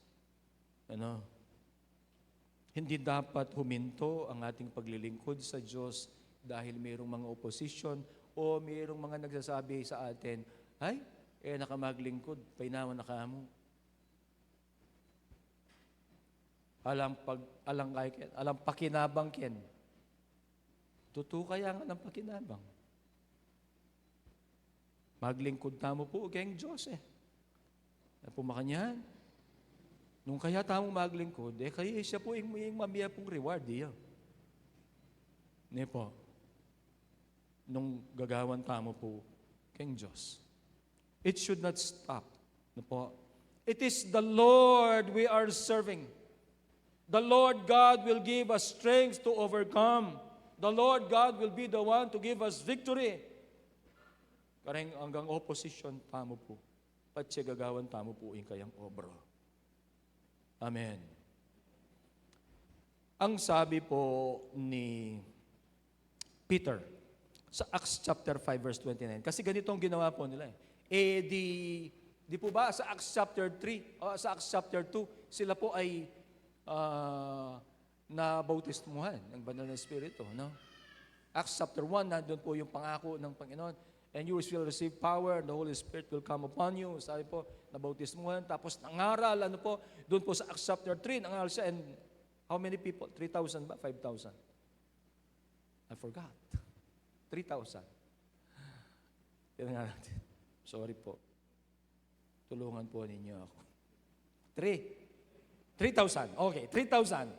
Hindi dapat huminto ang ating paglilingkod sa Diyos dahil mayroong mga opposition o mayroong mga nagsasabi sa atin, nakamaglingkod, painawan na kamo. Alam pakinabang ken. Totoo kaya nga ng pakinabang. Maglingkod tamo po kayong Diyos eh. Pumakanyan. Nung kaya tamo maglingkod, kaya siya po yung mamiya pong reward. Hindi po. Nung gagawan tamo po kayong Diyos. It should not stop. It is the Lord we are serving. The Lord God will give us strength to overcome. The Lord God will be the one to give us victory. Kareng hanggang opposition tamo po. Patsi gagawan tamo po yung kayang obra. Amen. Ang sabi po ni Peter sa Acts chapter 5 verse 29, kasi ganito ang ginawa po nila di po ba sa Acts chapter 3, sa Acts chapter 2, sila po ay nabautismuhan ng banal na Espiritu, Acts chapter 1, nandun po yung pangako ng Panginoon. And you will receive power, the Holy Spirit will come upon you. Sabi po, nabautismuhan. Tapos nangaral, doon po sa Acts chapter 3, nangaral siya. And how many people? 3,000 ba? 5,000? I forgot. 3,000. Tingnan natin. Sorry po. Tulungan po ninyo ako. 3,000. Okay, 3,000.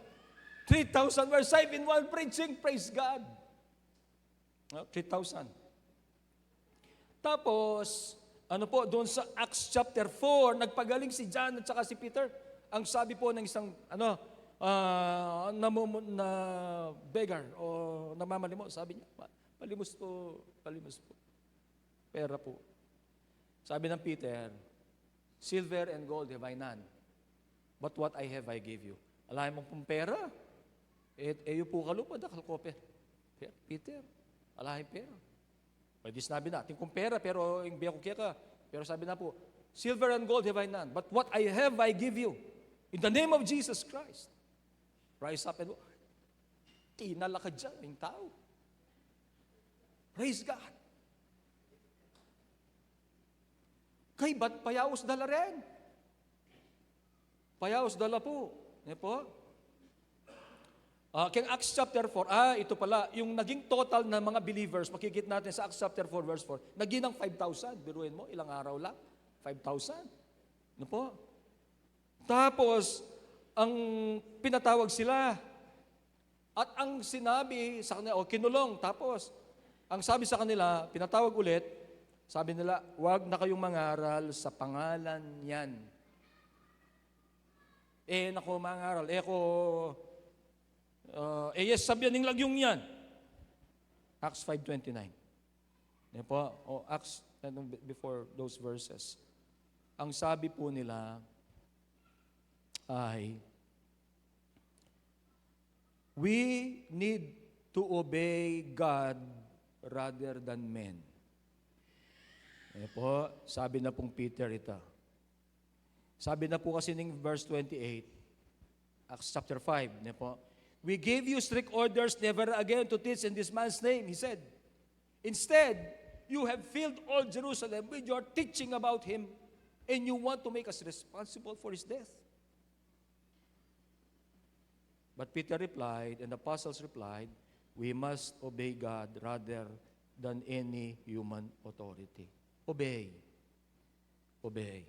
3,000 were saved in one preaching. Praise God. 3,000. Tapos, doon sa Acts chapter 4, nagpagaling si John at saka si Peter. Ang sabi po ng isang, na beggar o namamalimos, sabi niya, palimos po. Pera po. Sabi ng Peter, silver and gold have I none, but what I have I give you. Alahin mong pong pera. Eyo po kalupad, kalkoper. Peter, alahin pera. Pwede sinabi natin kung pera, pero yung biya ko kaya ka. Pero sabi na po, silver and gold have I none, but what I have I give you. In the name of Jesus Christ. Rise up and walk. Tinalakad dyan yung tao. Praise God. Kay ba't payaos dala rin? Payaos dala po. Yan po. Kaya Acts chapter 4, ito pala, yung naging total na mga believers, makikita natin sa Acts chapter 4, verse 4, naging ng 5,000. Biruin mo, ilang araw lang? 5,000. Ano po? Tapos, ang pinatawag sila, at ang sinabi sa kanila, kinulong, tapos, ang sabi sa kanila, pinatawag ulit, sabi nila, huwag na kayong mangaral sa pangalan yan. Nako, mangaral. Yes, sabyaning lagyong yan. Acts 5:29. Yan po, Acts, before those verses. Ang sabi po nila ay, we need to obey God rather than men. Yan po, sabi na pong Peter ito. Sabi na po kasi ng verse 28, Acts chapter 5, yan po, we gave you strict orders never again to teach in this man's name, he said. Instead, you have filled all Jerusalem with your teaching about him, and you want to make us responsible for his death. But Peter replied, and the apostles replied, we must obey God rather than any human authority. Obey. Obey.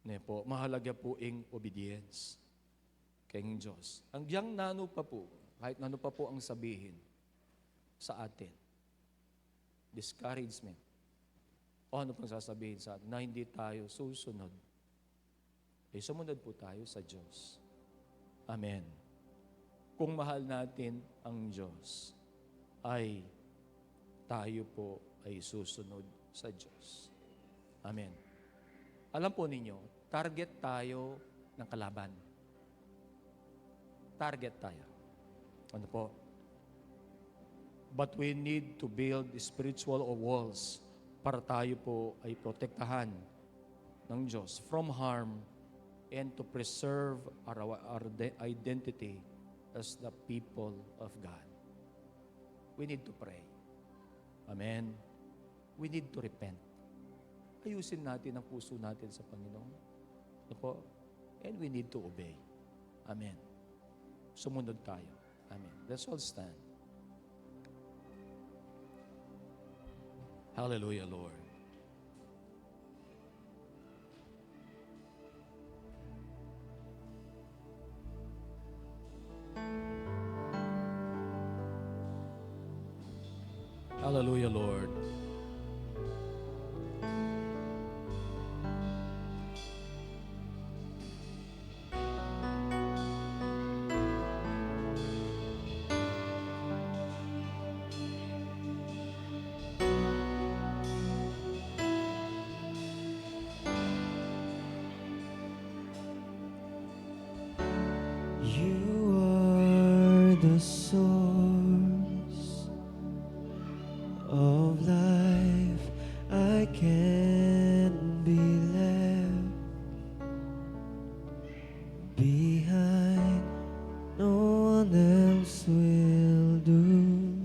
Ne po, mahalaga po ang obedience kay Diyos. Ang diyang nano pa po, kahit nano pa po ang sabihin sa atin, discouragement, o ano pang sasabihin sa atin, na hindi tayo susunod, sumunod po tayo sa Diyos. Amen. Kung mahal natin ang Diyos, ay tayo po ay susunod sa Diyos. Amen. Alam po ninyo, target tayo ng kalaban. Target tayo. Ano po? But we need to build spiritual walls para tayo po ay protektahan ng Diyos from harm and to preserve our identity as the people of God. We need to pray. Amen. We need to repent. Ayusin natin ang puso natin sa Panginoon. Ano po? And we need to obey. Amen. Sumunod tayo. Amen. Let's all stand. Hallelujah, Lord. Hallelujah, Lord. You are the source of life. I can't be left behind. No one else will do.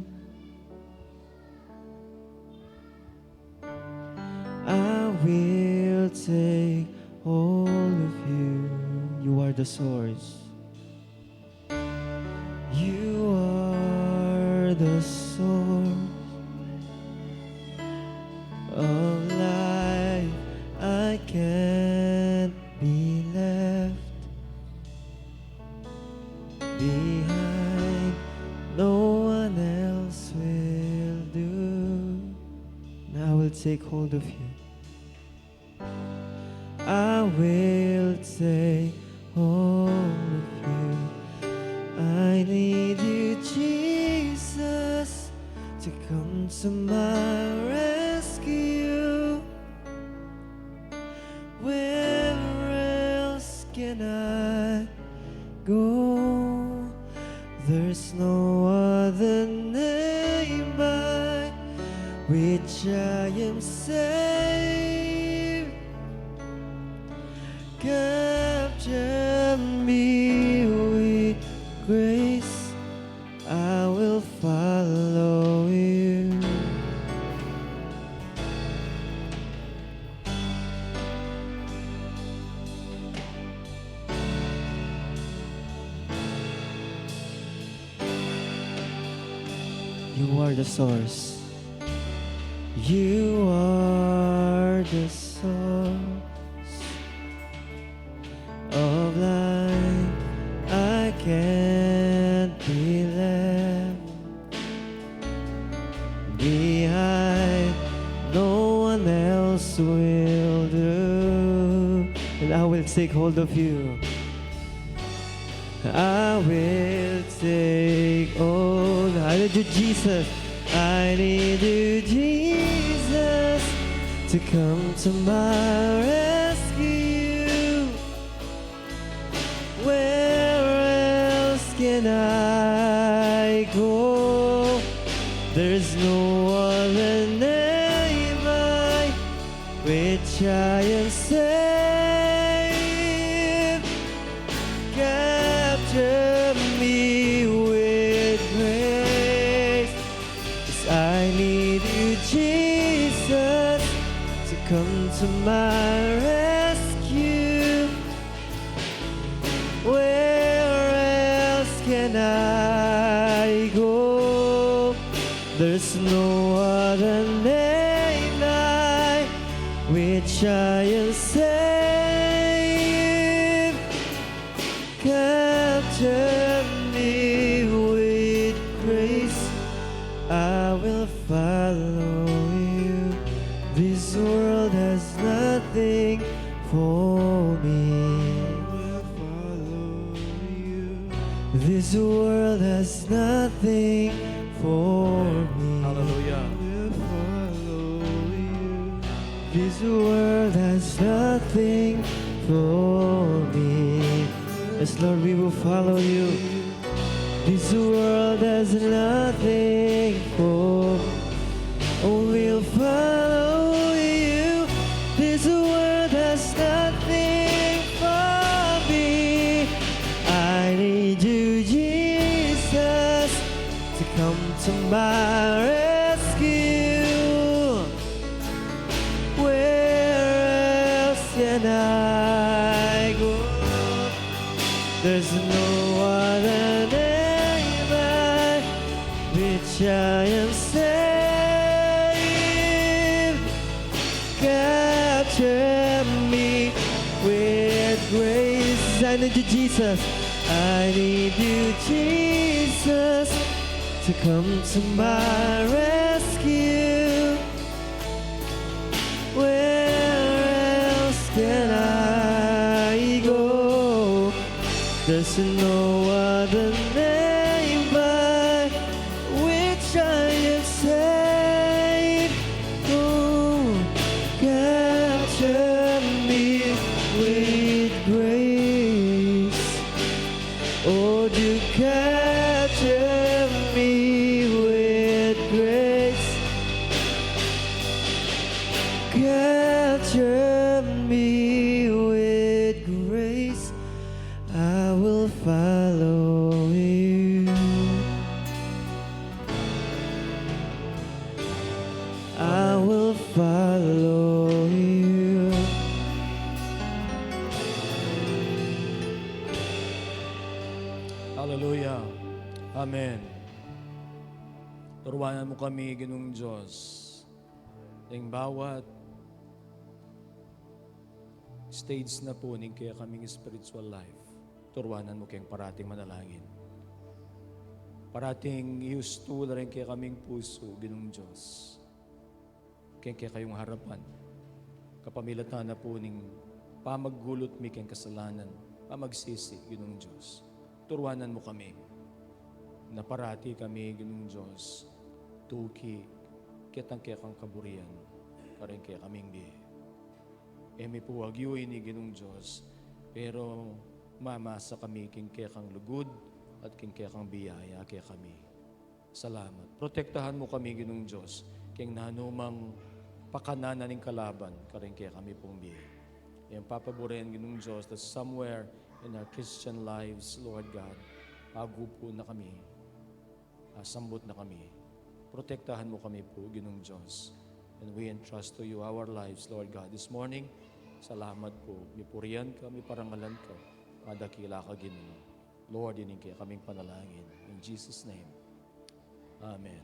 will take hold of you. You are the source. You are the source of life. I can't be left behind. No one else will do. Now I will take hold of you. I will take hold of you. I need you, Jesus, to come to my rescue. Where else can I go? There's no other name by which I am saved. Capture me with grace, I will follow you. You are the source. You are the source of life. I can't be left behind. No one else will do. And I will take hold of you. I will take hold. I need you, Jesus. I need you, Jesus, to come to my rescue. Where else can I go? There's no other name by which I am saved. Capture me with grace, 'cause I need you, Jesus, to come to my rescue. Where else can I go? There's no other name by which I am saved. Capture me with grace, I will follow you. This world has nothing for me. This world has nothing for me. Hallelujah. This world has nothing for me. Yes, Lord, we will follow you. This world has nothing for me. Oh, we'll follow you. This world has nothing for me. I need you, Jesus, to come to my rescue. Where else can I go? There's no other name by which I am saved. Capture me with grace. I need you, Jesus. I need you, Jesus, to come to my rescue. Where else can I go? There's no other name by which I am saved. Oh, capture me with grace. Oh, do capture me with grace. Capture me with grace. I will follow you. I will follow you. Amen. Turuanan mo kami, Ginoong Diyos, ng bawat stage na po ng kaya kaming spiritual life. Turuanan mo kayong parating manalangin. Parating iusto na rin kaya kaming puso, Ginoong Diyos. Kaya kayong harapan. Kapamilatan na po ng pamaggulot mi kayong kasalanan, pamagsisi, Ginoong Diyos. Turuanan mo kami na parati kami, Ginoong Diyos, tuki, kitang kaya kang kaburian, karing kaya kaming bihe. Emi po agyuin ni Ginoong Diyos, pero mamasa kami king kaya kang lugod at king kaya kang biyaya kaya kami. Salamat. Protektahan mo kami, Ginoong Diyos, king nanumang pakananan ng kalaban, karing kaya kami pong bihe. Yung papaborin, Ginoong Diyos, that somewhere in our Christian lives, Lord God, pagupo na kami, sambot na kami. Protektahan mo kami po, Ginoong Diyos. And we entrust to you our lives, Lord God. This morning, salamat po. Mipurian ka, miparangalan ka. Madakila ka, Ginoo. Lord, ining kaya kaming panalangin. In Jesus' name, Amen.